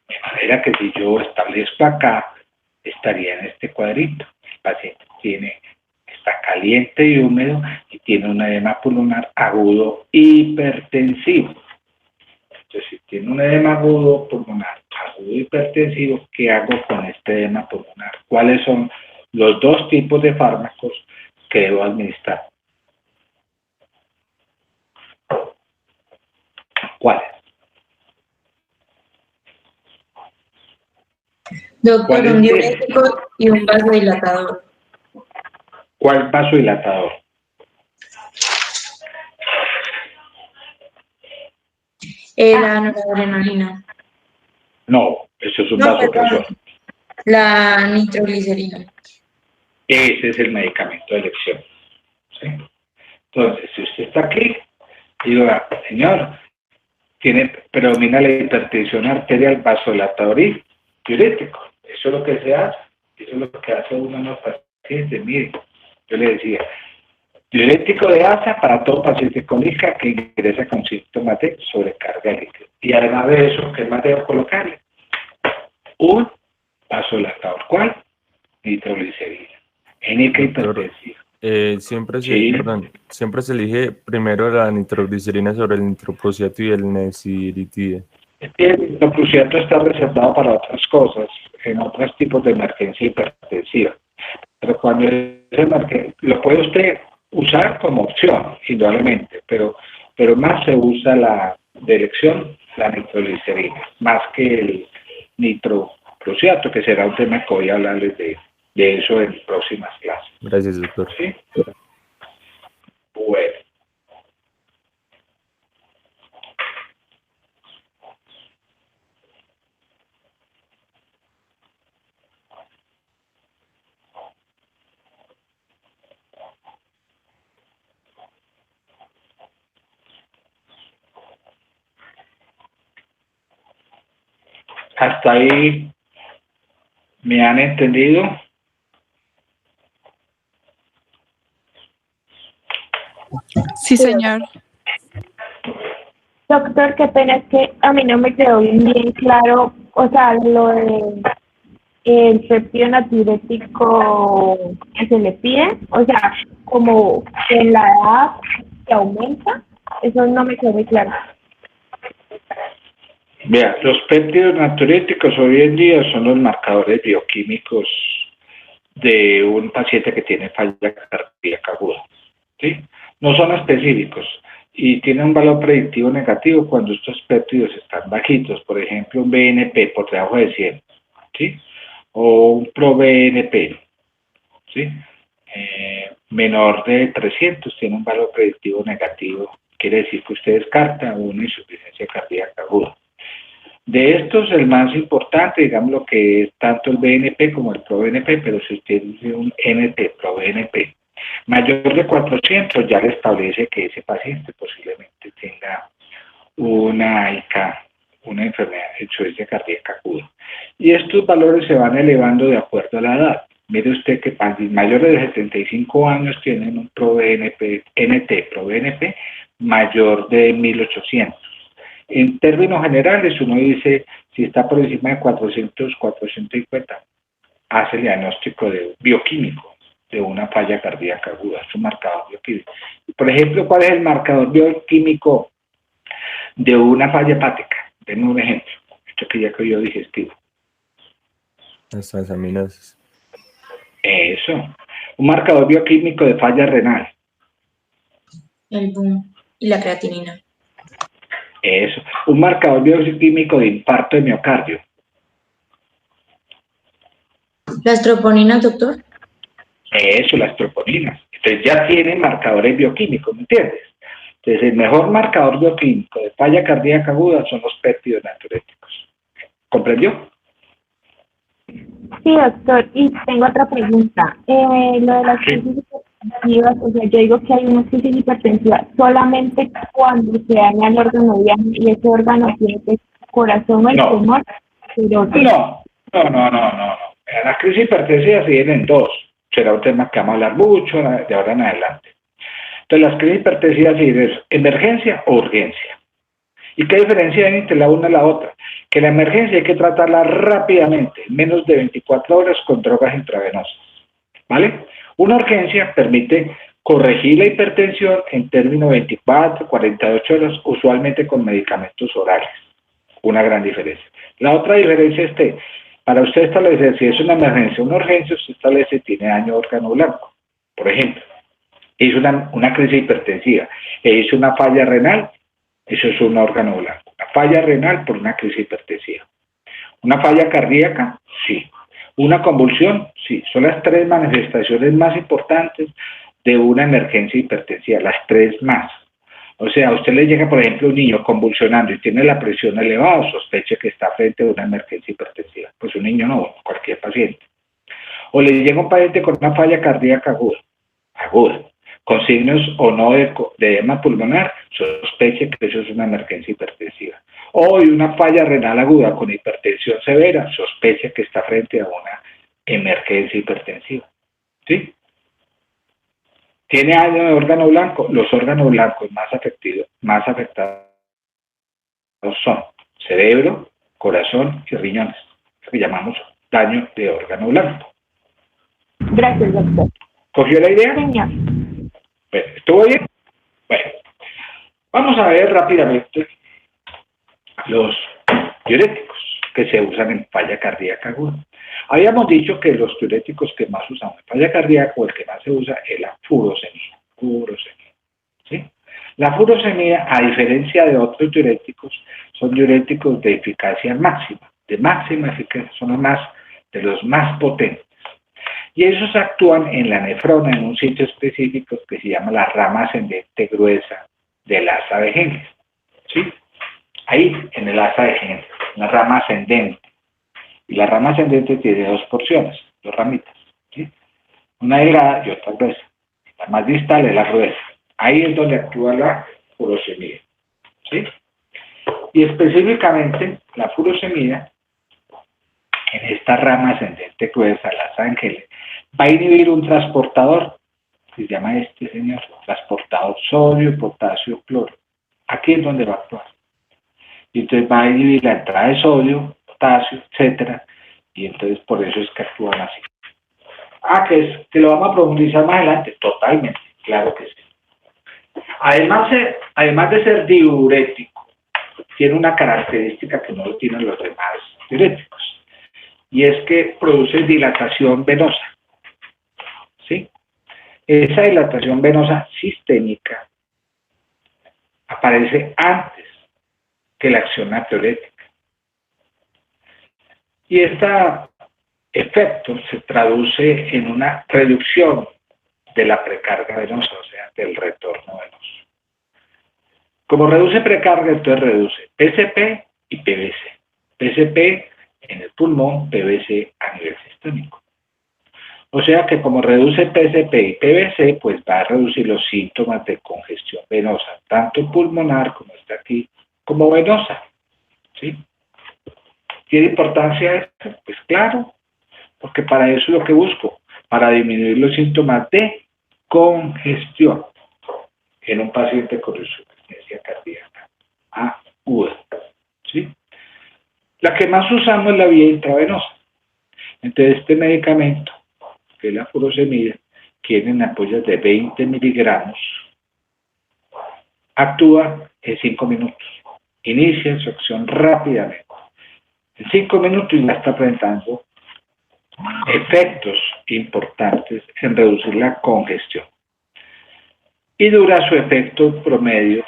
De manera que si yo establezco acá, estaría en este cuadrito. El paciente está caliente y húmedo y tiene un edema pulmonar agudo hipertensivo. Entonces, si tiene un edema agudo pulmonar agudo hipertensivo, ¿qué hago con este edema pulmonar? ¿Cuáles son los dos tipos de fármacos que debo administrar? Doctor, ¿Cuál es un el? diurético y un vasodilatador. ¿Cuál vasodilatador? La noradrenalina. No, eso es un No, perdón, vasopresor. la nitroglicerina. Ese es el medicamento de elección. ¿Sí? Entonces, si usted está aquí, digo, señor, predomina la hipertensión arterial, vasodilatador y diurético. Eso es lo que se hace. Eso es lo que hace uno en los pacientes. Mire, yo le decía, diurético de asa para todo paciente con ISCA que ingresa con síntomas de sobrecarga líquida. Y además de eso, ¿qué más debo colocarle? Un vasodilatador. ¿Cuál? Nitroglicerina. Única hipertensiva. Siempre se elige primero la nitroglicerina sobre el nitroprusiato y el neciritide. El nitroprusiato está reservado para otras cosas, en otros tipos de emergencia hipertensiva. Pero cuando lo puede usted usar como opción, indudablemente, pero más se usa la de elección, la nitroglicerina, más que el nitroprusiato, que será un tema que voy a hablarles de eso en próximas clases. Gracias, doctor. ¿Sí? Bueno. ¿Hasta ahí me han entendido? Sí, señor. Doctor, qué pena, es que a mí no me quedó bien claro, o sea, lo de el péptido natriurético que se le pide, o sea, como en la edad que aumenta, eso no me quedó muy claro. Vea, los péptidos natriuréticos hoy en día son los marcadores bioquímicos de un paciente que tiene falla cardíaca aguda, ¿sí? No son específicos y tienen un valor predictivo negativo cuando estos péptidos están bajitos, por ejemplo, un BNP por debajo de 100, ¿sí? O un ProBNP, ¿sí? Menor de 300 tiene un valor predictivo negativo, quiere decir que usted descarta una insuficiencia cardíaca aguda. De estos, el más importante, digamos lo que es tanto el BNP como el ProBNP, pero si usted dice un NT, ProBNP, mayor de 400, ya le establece que ese paciente posiblemente tenga una ICA, una enfermedad de insuficiencia cardíaca aguda. Y estos valores se van elevando de acuerdo a la edad. Mire usted que mayores de 75 años tienen un ProBNP, NT, ProBNP, mayor de 1800. En términos generales, uno dice, si está por encima de 400, 450, hace el diagnóstico bioquímico de una falla cardíaca aguda, es un marcador bioquímico. Por ejemplo, ¿cuál es el marcador bioquímico de una falla hepática? Denme un ejemplo, esto que ya que yo digestivo. Las transaminasas. Eso. Un marcador bioquímico de falla renal. El boom y la creatinina. Eso. Un marcador bioquímico de infarto de miocardio. ¿Las troponinas, doctor? Eso, las troponinas. Entonces ya tienen marcadores bioquímicos, ¿me entiendes? Entonces el mejor marcador bioquímico de falla cardíaca aguda son los péptidos natriuréticos. ¿Comprendió? Sí, doctor, y tengo otra pregunta. Lo de las crisis hipertensivas, o sea, yo digo que hay una crisis hipertensiva solamente cuando se daña el órgano diana y ese órgano tiene el corazón o el pulmón, pero No. Las crisis hipertensivas se vienen dos. Será un tema que vamos a hablar mucho de ahora en adelante. Entonces, las crisis hipertensivas se dividen emergencia o urgencia. ¿Y qué diferencia hay entre la una y la otra? Que la emergencia hay que tratarla rápidamente, menos de 24 horas con drogas intravenosas. ¿Vale? Una urgencia permite corregir la hipertensión en términos de 24, 48 horas, usualmente con medicamentos orales. Una gran diferencia. La otra diferencia es que para usted establecer si es una emergencia o una urgencia, usted establece si tiene daño de órgano blanco. Por ejemplo, hizo una crisis hipertensiva e hizo una falla renal, eso es un órgano blanco. Una falla renal por una crisis hipertensiva. ¿Una falla cardíaca? Sí. ¿Una convulsión? Sí. Son las 3 manifestaciones más importantes de una emergencia hipertensiva, las 3 más. O sea, a usted le llega, por ejemplo, un niño convulsionando y tiene la presión elevada, sospeche que está frente a una emergencia hipertensiva. Pues un niño no, cualquier paciente. O le llega un paciente con una falla cardíaca aguda, con signos o no de edema pulmonar, sospeche que eso es una emergencia hipertensiva. O una falla renal aguda con hipertensión severa, sospeche que está frente a una emergencia hipertensiva. ¿Sí? ¿Tiene daño de órgano blanco? Los órganos blancos más afectados son cerebro, corazón y riñones, lo que llamamos daño de órgano blanco. Gracias, doctor. ¿Cogió la idea? Señor. Bueno, ¿estuvo bien? Bueno, vamos a ver rápidamente los diuréticos que se usan en falla cardíaca aguda. Habíamos dicho que los diuréticos que más usamos en falla cardíaca o el que más se usa es la furosemida. ¿Sí? La furosemida, a diferencia de otros diuréticos, son diuréticos de eficacia máxima, de máxima eficacia, son de los más potentes. Y esos actúan en la nefrona, en un sitio específico que se llama la rama ascendente gruesa del asa de Henle. ¿Sí? Ahí, en el asa de Henle, la rama ascendente. Y la rama ascendente tiene 2 porciones, 2 ramitas. ¿Sí? Una delgada y otra gruesa. La más distal es la gruesa. Ahí es donde actúa la furosemida. ¿Sí? Y específicamente, la furosemida, en esta rama ascendente gruesa, la asa de Henle, va a inhibir un transportador, que se llama este señor, transportador sodio, potasio, cloro. Aquí es donde va a actuar. Y entonces va a inhibir la entrada de sodio, potasio, etcétera, y entonces por eso es que actúan así. Que lo vamos a profundizar más adelante, totalmente, claro que sí. Además de ser diurético, tiene una característica que no lo tienen los demás diuréticos, y es que produce dilatación venosa. ¿Sí? Esa dilatación venosa sistémica aparece antes que la acción natriurética. Y este efecto se traduce en una reducción de la precarga venosa, o sea, del retorno venoso. Como reduce precarga, entonces reduce PCP y PVC. PCP en el pulmón, PVC a nivel sistémico. O sea que como reduce PCP y PVC, pues va a reducir los síntomas de congestión venosa, tanto pulmonar, como está aquí, como venosa. ¿Sí? ¿Tiene importancia esto? Pues claro, porque para eso es lo que busco, para disminuir los síntomas de congestión en un paciente con insuficiencia cardíaca aguda. ¿Sí? La que más usamos es la vía intravenosa. Entonces, este medicamento, que es la furosemida, tiene en ampollas de 20 miligramos, actúa en 5 minutos. Inicia su acción rápidamente. En 5 minutos ya está presentando efectos importantes en reducir la congestión. Y dura su efecto promedio,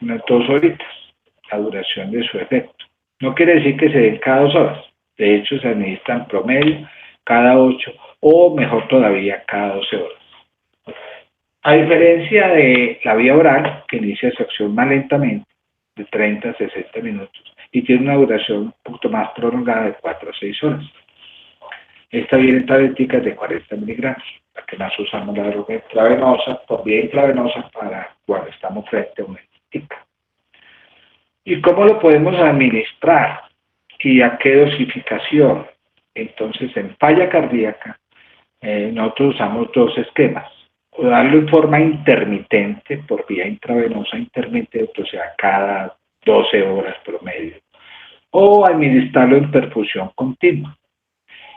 unas 2 horitas, la duración de su efecto. No quiere decir que se den cada 2 horas. De hecho, se administran promedio cada 8 o mejor todavía cada 12 horas. A diferencia de la vía oral, que inicia su acción más lentamente, de 30 a 60 minutos, y tiene una duración un poquito más prolongada de 4 a 6 horas. Esta viene en tableticas de 40 miligramos, la que más usamos la droga intravenosa, por vía intravenosa para cuando estamos frente a una tica. ¿Y cómo lo podemos administrar? ¿Y a qué dosificación? Entonces, en falla cardíaca, nosotros usamos 2 esquemas. O darlo en forma intermitente, por vía intravenosa intermitente, o sea, cada 12 horas promedio. O administrarlo en perfusión continua.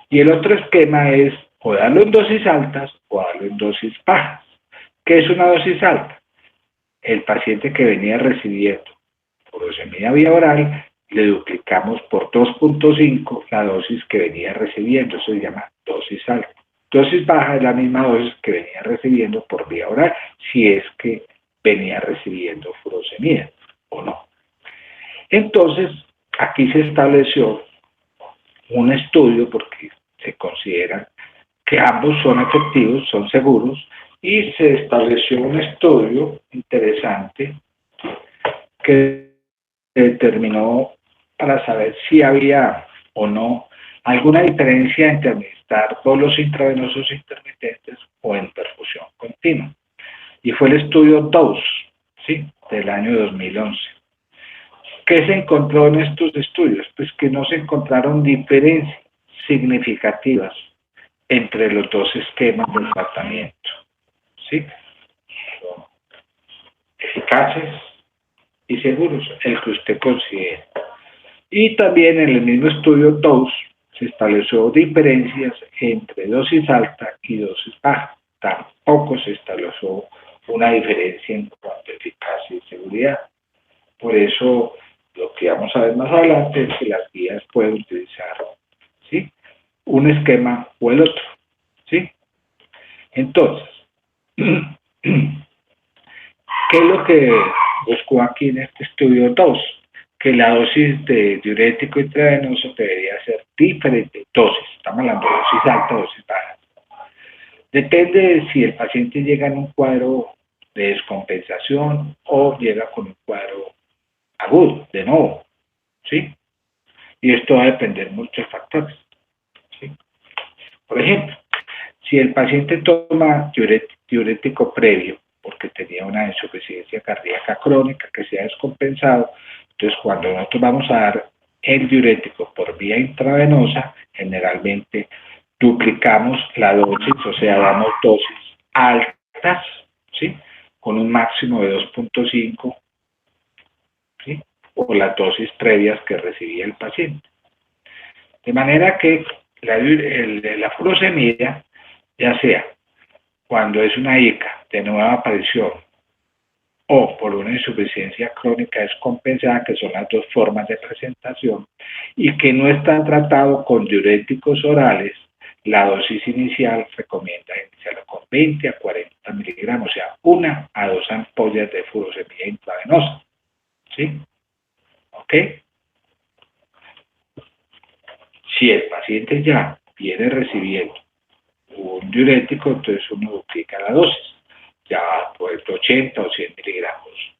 Y el otro esquema es o darlo en dosis altas o darlo en dosis bajas. ¿Qué es una dosis alta? El paciente que venía recibiendo furosemida vía oral, le duplicamos por 2.5 la dosis que venía recibiendo. Eso se llama dosis alta. Dosis baja es la misma dosis que venía recibiendo por vía oral, si es que venía recibiendo furosemida o no. Entonces, aquí se estableció un estudio porque se considera que ambos son efectivos, son seguros, y se estableció un estudio interesante que determinó para saber si había o no alguna diferencia entre administrar bolos intravenosos intermitentes o en perfusión continua. Y fue el estudio DOSE, ¿sí?, del año 2011. ¿Qué se encontró en estos estudios? Pues que no se encontraron diferencias significativas entre los dos esquemas de tratamiento, ¿sí? Son eficaces y seguros, el que usted considere. Y también en el mismo estudio DOSE se estableció diferencias entre dosis alta y dosis baja. Tampoco se estableció una diferencia en cuanto a eficacia y seguridad. Por eso, lo que vamos a ver más adelante es que las guías pueden utilizar, ¿sí?, un esquema o el otro, ¿sí? Entonces, ¿qué es lo que buscó aquí en este estudio 2? Que la dosis de diurético intravenoso debería ser diferente. Dosis, estamos hablando de dosis alta, dosis baja. Depende de si el paciente llega en un cuadro de descompensación o llega con un cuadro agudo, de nuevo, ¿sí? Y esto va a depender de muchos factores, ¿sí? Por ejemplo, si el paciente toma diurético previo porque tenía una insuficiencia cardíaca crónica que se ha descompensado, entonces cuando nosotros vamos a dar el diurético por vía intravenosa, generalmente duplicamos la dosis, o sea, damos dosis altas, ¿sí?, con un máximo de 2.5, ¿sí?, o las dosis previas que recibía el paciente. De manera que la furosemida, ya sea cuando es una ICA de nueva aparición o por una insuficiencia crónica descompensada, que son las dos formas de presentación, y que no está tratado con diuréticos orales, la dosis inicial recomienda iniciarlo con 20 a 40 miligramos, o sea, 1 a 2 ampollas de furosemida intravenosa, ¿sí? ¿Ok? Si el paciente ya viene recibiendo un diurético, entonces uno duplica la dosis, ya por 80 o 100 miligramos,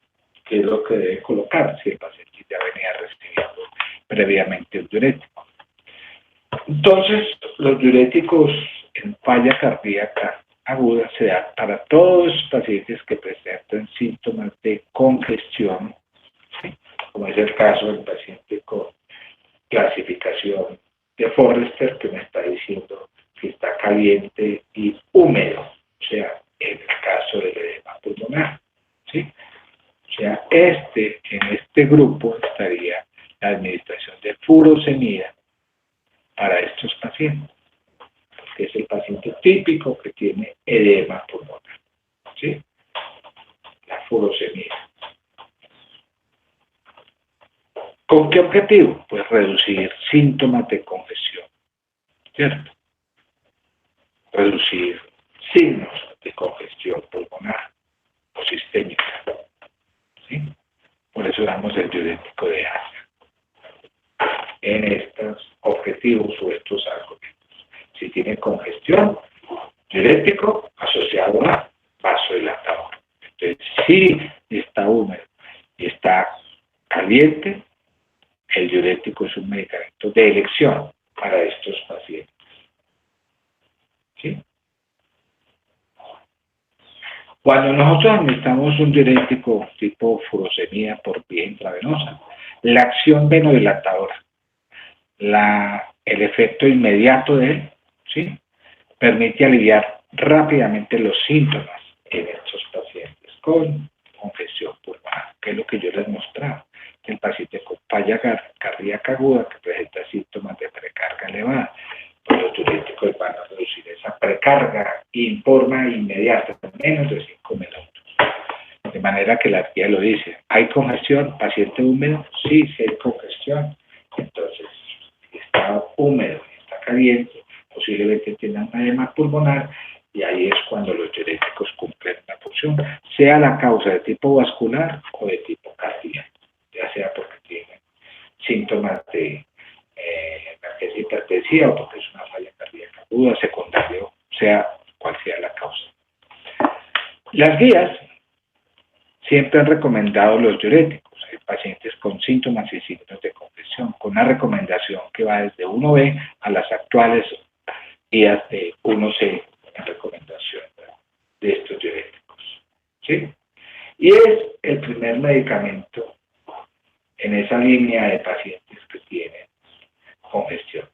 que es lo que debe colocar si el paciente ya venía recibiendo previamente un diurético. Entonces, los diuréticos en falla cardíaca aguda se dan para todos los pacientes que presentan síntomas de congestión, ¿sí?, como es el caso del paciente con clasificación de Forrester, que me está diciendo que está caliente y húmedo, o sea, en el caso del edema pulmonar, ¿sí? O sea, en este grupo estaría la administración de furosemida para estos pacientes, porque es el paciente típico que tiene edema pulmonar, ¿sí? La furosemida. ¿Con qué objetivo? Pues reducir síntomas de congestión, ¿cierto? Reducir signos de congestión pulmonar o sistémica, ¿sí? Por eso damos el diurético de ASA en estos objetivos o estos argumentos. Si tiene congestión, diurético asociado a vasodilatador. Entonces, si está húmedo y está caliente, el diurético es un medicamento de elección para estos pacientes, ¿sí? Cuando nosotros administramos un diurético tipo furosemida por vía intravenosa, la acción venodilatadora, el efecto inmediato de él, ¿sí?, permite aliviar rápidamente los síntomas en estos pacientes con congestión pulmonar, que es lo que yo les mostraba. El paciente con falla cardíaca aguda que presenta síntomas de precarga elevada, pues los diuréticos van a reducir esa precarga en forma inmediata, en menos de 5 minutos. De manera que la guía lo dice, ¿hay congestión? ¿Paciente húmedo? Sí, sí hay congestión. Entonces, si está húmedo y está caliente, posiblemente tenga un edema pulmonar, y ahí es cuando los diuréticos cumplen una función, sea la causa de tipo vascular o de tipo cardíaco, ya sea porque tienen síntomas de emergencia hipertensiva, porque es una falla cardíaca aguda, secundaria, sea cual sea la causa. Las guías siempre han recomendado los diuréticos en pacientes con síntomas y signos de congestión, con una recomendación que va desde 1B a las actuales guías de 1C en recomendación de estos diuréticos, ¿sí? Y es el primer medicamento en esa línea de pacientes que tienen congestión,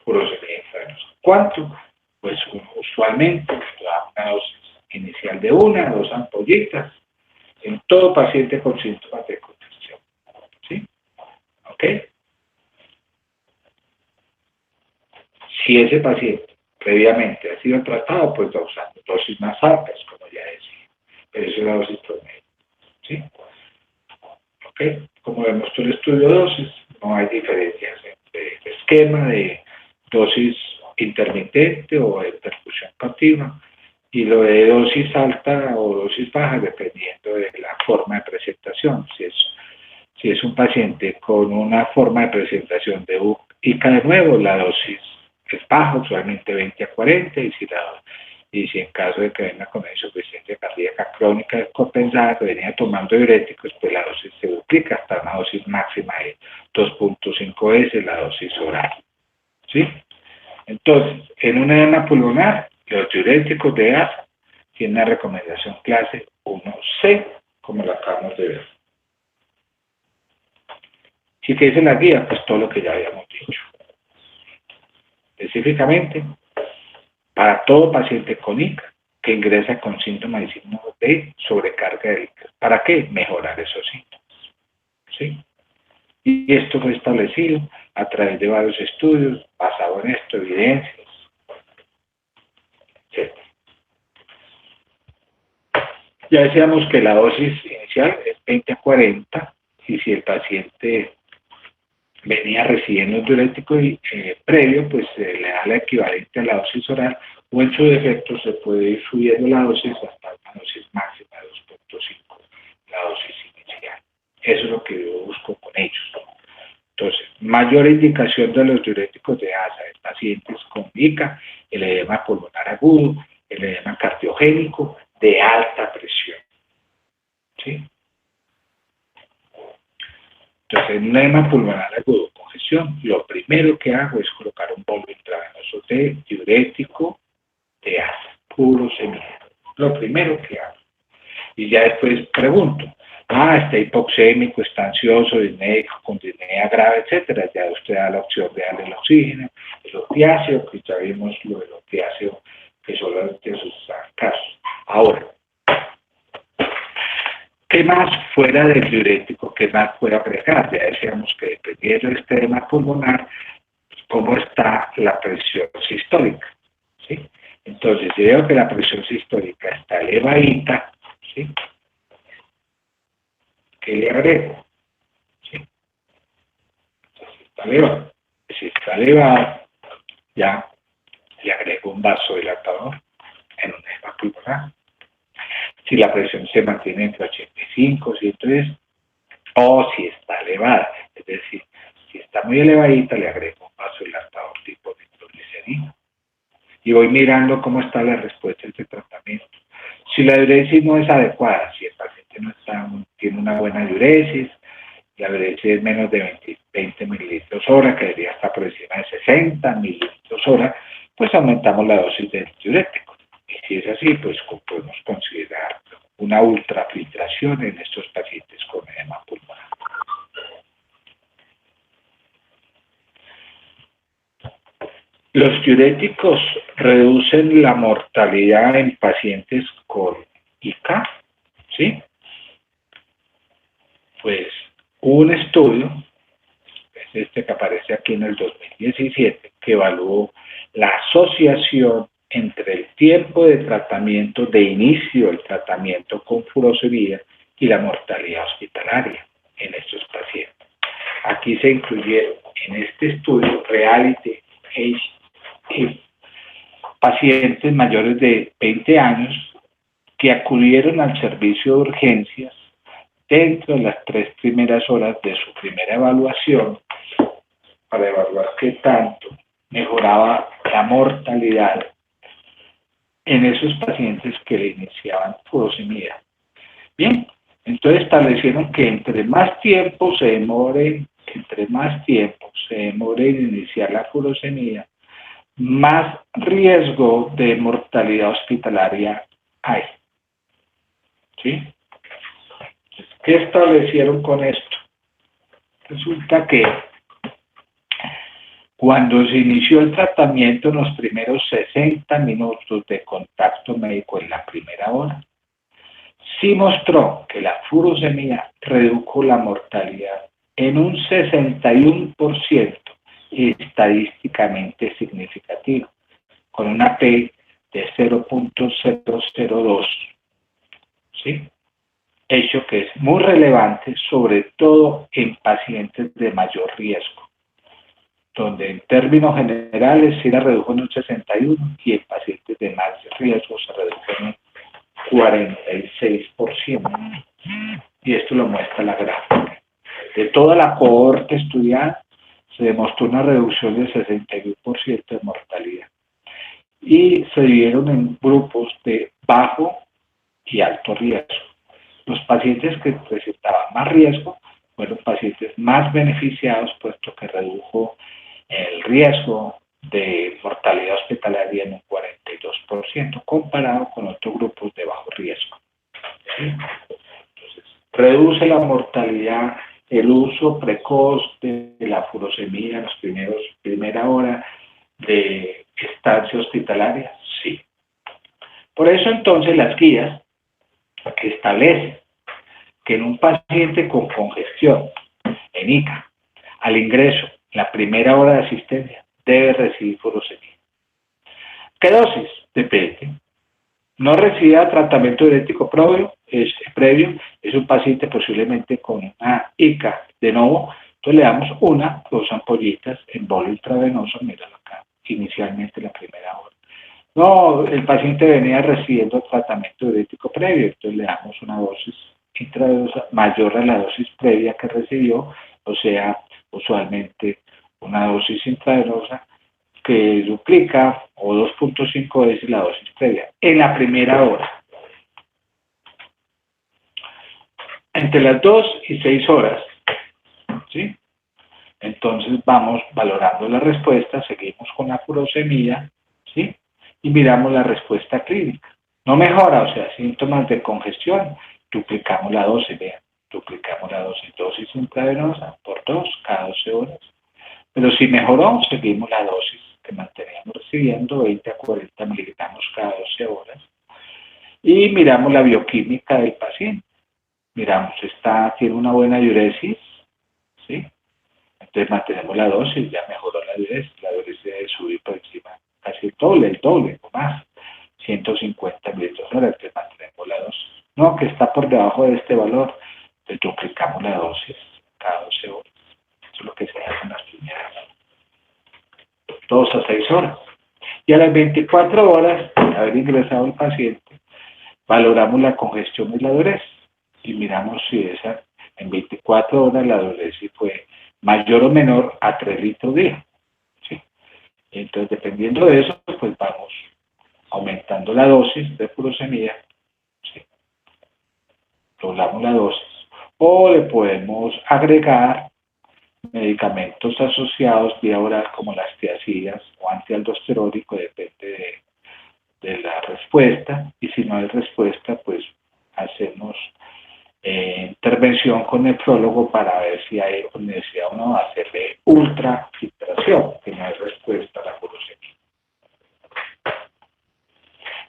furosemida intravenosa. ¿Cuánto? Pues usualmente da una dosis inicial de 1 a 2 ampollitas en todo paciente con síntomas de congestión, ¿sí? ¿Ok? Si ese paciente previamente ha sido tratado, pues va usando dosis más altas, como ya decía, pero esa es la dosis promedio, ¿sí? ¿Ok? Como demostró el estudio de dosis, no hay diferencias entre el esquema de dosis intermitente o de perfusión continua y lo de dosis alta o dosis baja, dependiendo de la forma de presentación. Si es un paciente con una forma de presentación de ICA de nuevo, la dosis es baja, usualmente 20 a 40, y si en caso de que venga con insuficiencia cardíaca crónica descompensada, que venía tomando diuréticos, pues la dosis se duplica hasta una dosis máxima de 2.5 veces la dosis oral, ¿sí? Entonces, en un edema pulmonar, los diuréticos de ASA tienen una recomendación clase 1C, como lo acabamos de ver. ¿Y qué dice la guía? Pues todo lo que ya habíamos dicho. Específicamente, para todo paciente con ICA que ingresa con síntomas y signos de sobrecarga de ICA. ¿Para qué? Mejorar esos síntomas, ¿sí? Y esto fue establecido a través de varios estudios, basado en esto, evidencias, etc. Ya decíamos que la dosis inicial es 20 a 40, y si el paciente venía recibiendo un diurético previo, pues se le da la equivalente a la dosis oral, o en su defecto se puede ir subiendo la dosis hasta una dosis máxima de 2.5, la dosis inicial. Eso es lo que yo busco con ellos. Entonces, mayor indicación de los diuréticos de ASA en pacientes con ICA, el edema pulmonar agudo, el edema cardiogénico de alta presión, ¿sí? Entonces, en un edema pulmonar agudo, congestión, lo primero que hago es colocar un polvo intravenoso de diurético de ASA, puro semillero. Lo primero que hago. Y ya después pregunto, está hipoxémico, está ansioso, disnéico, con disnea grave, etcétera. Ya usted da la opción de darle el oxígeno, el opiáceo, que ya vimos lo del opiáceo, que solamente se usa en casos. Ahora, ¿qué más fuera del diurético? ¿Qué más puede agregar? Ya decíamos que dependiendo del este edema pulmonar, cómo está la presión sistólica, ¿sí? Entonces, si veo que la presión sistólica está elevadita, ¿sí? ¿Qué le agrego? ¿Sí? Entonces, si está elevada, ya le agrego un vasodilatador en un edema pulmonar. Si la presión se mantiene entre 85 y 110, o si está elevada, es decir, si está muy elevadita, le agrego un vasodilatador tipo nitroglicerina. Y voy mirando cómo está la respuesta a este tratamiento. Si la diuresis no es adecuada, si el paciente no tiene una buena diuresis, la diuresis es menos de 20 mililitros hora, que debería estar por encima de 60 mililitros hora, pues aumentamos la dosis del diurético. Y si es así, pues podemos considerar una ultrafiltración en estos pacientes con edema pulmonar. Los diuréticos reducen la mortalidad en pacientes con ICA, ¿sí? Pues hubo un estudio, es este que aparece aquí en el 2017, que evaluó la asociación entre el tiempo de tratamiento, de inicio del tratamiento con furosemida y la mortalidad hospitalaria en estos pacientes. Aquí se incluyeron en este estudio reality age pacientes mayores de 20 años que acudieron al servicio de urgencias dentro de las 3 primeras horas de su primera evaluación, para evaluar qué tanto mejoraba la mortalidad en esos pacientes que le iniciaban furosemida. Bien, entonces establecieron que entre más tiempo se demore en iniciar la furosemida, más riesgo de mortalidad hospitalaria hay. ¿Sí? Entonces, ¿qué establecieron con esto? Resulta que cuando se inició el tratamiento en los primeros 60 minutos de contacto médico en la primera hora, sí mostró que la furosemida redujo la mortalidad en un 61% estadísticamente significativo, con una P de 0.002, ¿sí? Hecho que es muy relevante, sobre todo en pacientes de mayor riesgo, donde en términos generales sí la redujo en un 61% y en pacientes de más riesgo se redujo en un 46%. Y esto lo muestra la gráfica. De toda la cohorte estudiada, se demostró una reducción del 61% de mortalidad. Y se dividieron en grupos de bajo y alto riesgo. Los pacientes que presentaban más riesgo fueron pacientes más beneficiados, puesto que redujo el riesgo de mortalidad hospitalaria en un 42%, comparado con otros grupos de bajo riesgo. ¿Sí? Entonces, reduce la mortalidad el uso precoz de la furosemida en los primera hora de estancia hospitalaria, sí. Por eso entonces las guías que establecen que en un paciente con congestión en ICA, al ingreso, la primera hora de asistencia, debe recibir furosemida. ¿Qué dosis? Depende. No recibía tratamiento diurético previo, es un paciente posiblemente con una ICA de nuevo, entonces le damos 1 o 2 ampollitas en bolo intravenoso, míralo acá, inicialmente la primera hora. No, el paciente venía recibiendo tratamiento diurético previo, entonces le damos una dosis intravenosa mayor a la dosis previa que recibió, o sea, usualmente una dosis intravenosa que duplica o 2.5 veces la dosis previa en la primera hora. Entre las 2 y 6 horas, ¿sí? Entonces vamos valorando la respuesta, seguimos con la furosemida, ¿sí? Y miramos la respuesta clínica. No mejora, o sea, síntomas de congestión, duplicamos la dosis, vean, duplicamos la dosis intravenosa por 2 cada 12 horas. Pero si mejoró, seguimos la dosis que manteníamos recibiendo, 20 a 40 miligramos cada 12 horas. Y miramos la bioquímica del paciente. Miramos, tiene una buena diuresis, ¿sí? Entonces mantenemos la dosis, ya mejoró la diuresis debe subir por encima, casi el doble o más, 150 mililitros hora, entonces mantenemos la dosis. No, que está por debajo de este valor, entonces duplicamos la dosis cada 12 horas. Eso es lo que se hace en las primeras 2 a 6 horas. Y a las 24 horas de haber ingresado el paciente, valoramos la congestión y la diuresis y miramos si en 24 horas la diuresis fue mayor o menor a 3 litros día. ¿Sí? Entonces, dependiendo de eso, pues vamos aumentando la dosis de furosemida, ¿sí? Doblamos la dosis, o le podemos agregar medicamentos asociados vía oral como las tiazidas o antialdosterónico, depende de la respuesta, y si no hay respuesta, pues hacemos intervención con nefrólogo para ver si hay necesidad o no hacerle ultrafiltración, que no hay respuesta a la furosemida.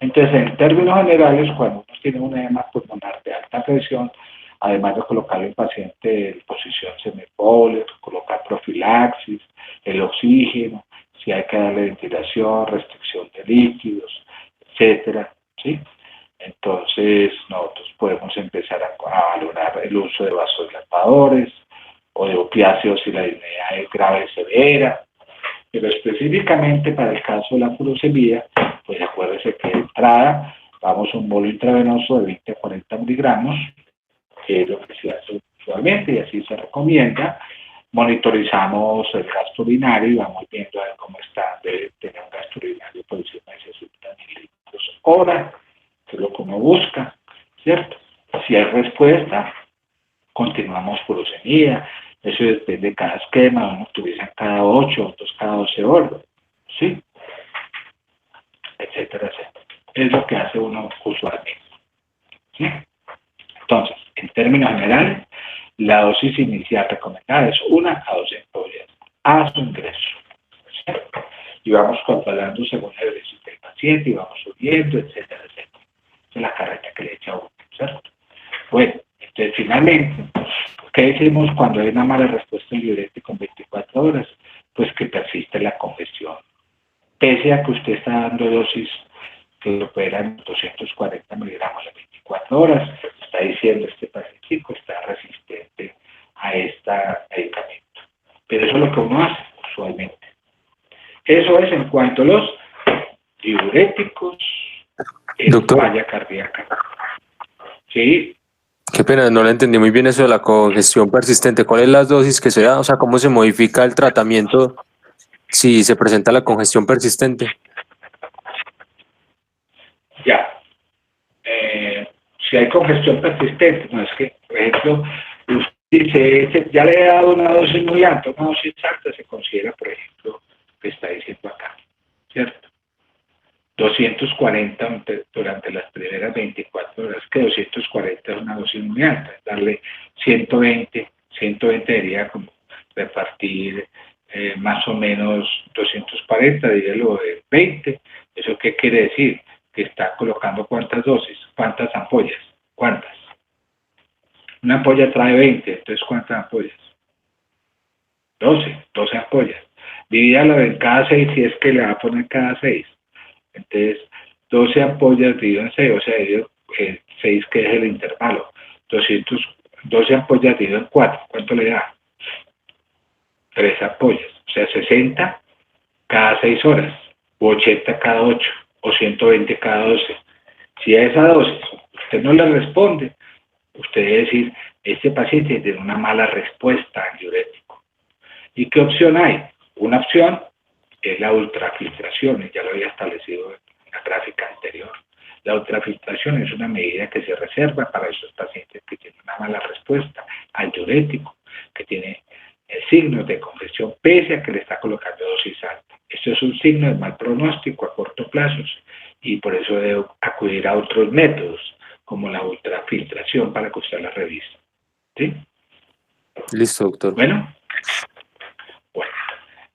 Entonces, en términos generales, cuando uno tiene un edema pulmonar de alta presión, además de colocar al paciente en posición semipole, colocar profilaxis, el oxígeno, si hay que darle ventilación, restricción de líquidos, etcétera, ¿sí? Entonces, nosotros podemos empezar a valorar el uso de vasodilatadores o de opiáceos si la disnea es grave y severa. Pero específicamente para el caso de la furosemida, pues acuérdese que de entrada vamos a un bolo intravenoso de 20 a 40 miligramos, que es lo que se hace usualmente y así se recomienda. Monitorizamos el gasto urinario y vamos viendo a ver cómo está. Debe tener un gasto urinario por encima de 60 mililitros hora, que es lo que uno busca, ¿cierto? Si hay respuesta, continuamos por glucosemia. Eso depende de cada esquema, unos utilizan cada 8, otros cada 12 horas, ¿sí? Etcétera, etcétera. Es lo que hace uno usualmente, ¿sí? Entonces, en términos generales, la dosis inicial recomendada es 1 a 2 ampollas a su ingreso, ¿cierto? Y vamos controlando según el ingreso del paciente y vamos subiendo, etcétera, etcétera. Esa es la carreta que le echa uno, ¿cierto? Bueno, entonces finalmente, ¿qué decimos cuando hay una mala respuesta al diurético en 24 horas? Pues que persiste la congestión. Pese a que usted está dando dosis que operan 240 miligramos en 24 horas, está diciendo este paciente está resistente a este medicamento. Pero eso es lo que uno hace usualmente. Eso es en cuanto a los diuréticos en Doctor. falla cardíaca. Sí. Qué pena, no le entendí muy bien eso de la congestión persistente. ¿Cuál es la dosis que se da? O sea, ¿cómo se modifica el tratamiento si se presenta la congestión persistente? Ya. Si hay congestión persistente, no es que, por ejemplo, usted dice, ya le he dado una dosis muy alta, una dosis alta se considera, por ejemplo, que está diciendo acá, ¿cierto? 240 durante las primeras 24 horas, que 240 es una dosis muy alta, darle 120 debería como repartir más o menos 240, dígalo de 20, ¿eso qué quiere decir? Que está colocando cuántas dosis, cuántas ampollas, cuántas. Una ampolla trae 20, entonces ¿cuántas ampollas? 12 ampollas. Divídalo en cada 6 si es que le va a poner cada 6. Entonces, 12 ampollas dividido en 6, o sea, 6 que es el intervalo. 12 ampollas dividido en 4, ¿cuánto le da? 3 ampollas, o sea, 60 cada 6 horas, o 80 cada 8, o 120 cada 12. Si a esa dosis usted no le responde, usted debe decir, este paciente tiene una mala respuesta al diurético. ¿Y qué opción hay? Una opción es la ultrafiltración, y ya lo había establecido en la gráfica anterior. La ultrafiltración es una medida que se reserva para esos pacientes que tienen una mala respuesta al diurético, que tiene signos de congestión pese a que le está colocando dosis alta. Esto es un signo de mal pronóstico a corto plazo y por eso debe acudir a otros métodos como la ultrafiltración para que usted la revise. ¿Sí? Listo, doctor. Bueno,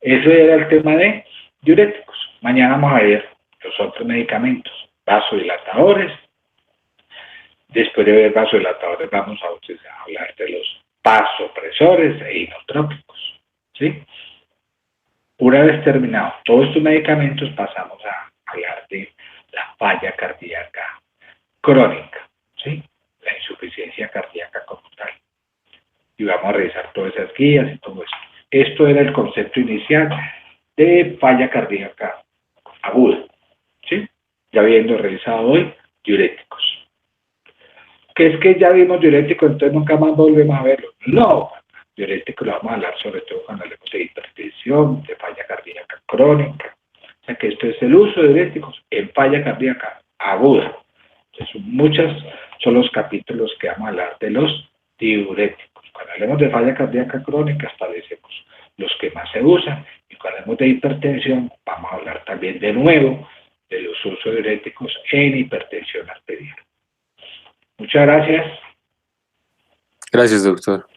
eso era el tema de diuréticos. Mañana vamos a ver los otros medicamentos, vasodilatadores. Después de ver vasodilatadores vamos a hablar de los vasopresores e inotrópicos. ¿Sí? Una vez terminado todos estos medicamentos, pasamos a hablar de la falla cardíaca crónica, ¿sí? La insuficiencia cardíaca como tal. Y vamos a revisar todas esas guías y todo eso. Esto era el concepto inicial de falla cardíaca aguda, ¿sí? Ya habiendo revisado hoy diuréticos. ¿Qué es que ya vimos diuréticos, entonces nunca más volvemos a verlo? No, diuréticos lo vamos a hablar sobre todo cuando hablemos de hipertensión, de falla cardíaca crónica. O sea que esto es el uso de diuréticos en falla cardíaca aguda. Entonces, muchos son los capítulos que vamos a hablar de los diuréticos. Cuando hablemos de falla cardíaca crónica, establecemos los que más se usan, y cuando hablemos de hipertensión, vamos a hablar también de nuevo de los usos de diuréticos en hipertensión arterial. Muchas gracias. Gracias, doctor.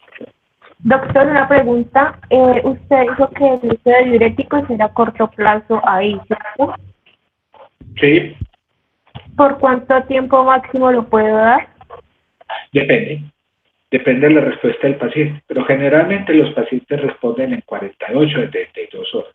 Doctor, una pregunta. Usted dijo que el uso de diuréticos era a corto plazo ahí, ¿cierto? Sí. ¿Por cuánto tiempo máximo lo puedo dar? Depende de la respuesta del paciente, pero generalmente los pacientes responden en 48 a 72 horas,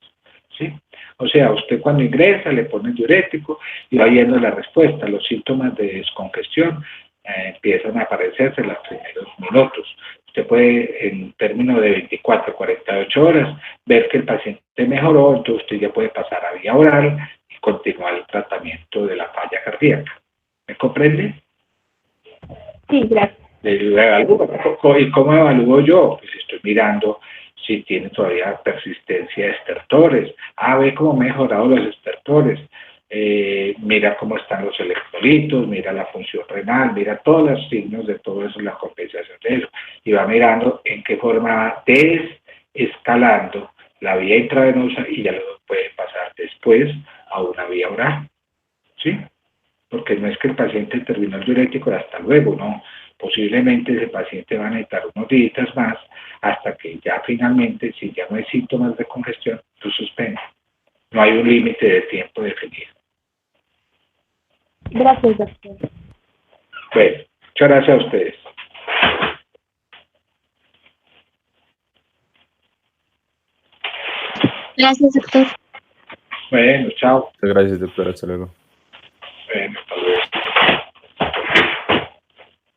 ¿sí? O sea, usted cuando ingresa le pone el diurético y va viendo la respuesta. Los síntomas de descongestión empiezan a aparecerse en los primeros minutos. Usted puede, en términos de 24 a 48 horas, ver que el paciente mejoró, entonces usted ya puede pasar a vía oral y continuar el tratamiento de la falla cardíaca. ¿Me comprende? Sí, gracias. ¿Y cómo evalúo yo? Pues estoy mirando si tiene todavía persistencia de estertores. Ve cómo han mejorado los estertores. Mira cómo están los electrolitos, mira la función renal, mira todos los signos de todo eso, la compensación de eso. Y va mirando en qué forma va desescalando la vía intravenosa y ya lo puede pasar después a una vía oral. ¿Sí? Porque no es que el paciente terminó el diurético y hasta luego, no. Posiblemente ese paciente va a necesitar unos días más hasta que ya finalmente, si ya no hay síntomas de congestión, lo suspende. No hay un límite de tiempo definido. Gracias, doctor. Bueno, muchas gracias a ustedes. Gracias, doctor. Bueno, chao. Muchas gracias, doctor. Hasta luego.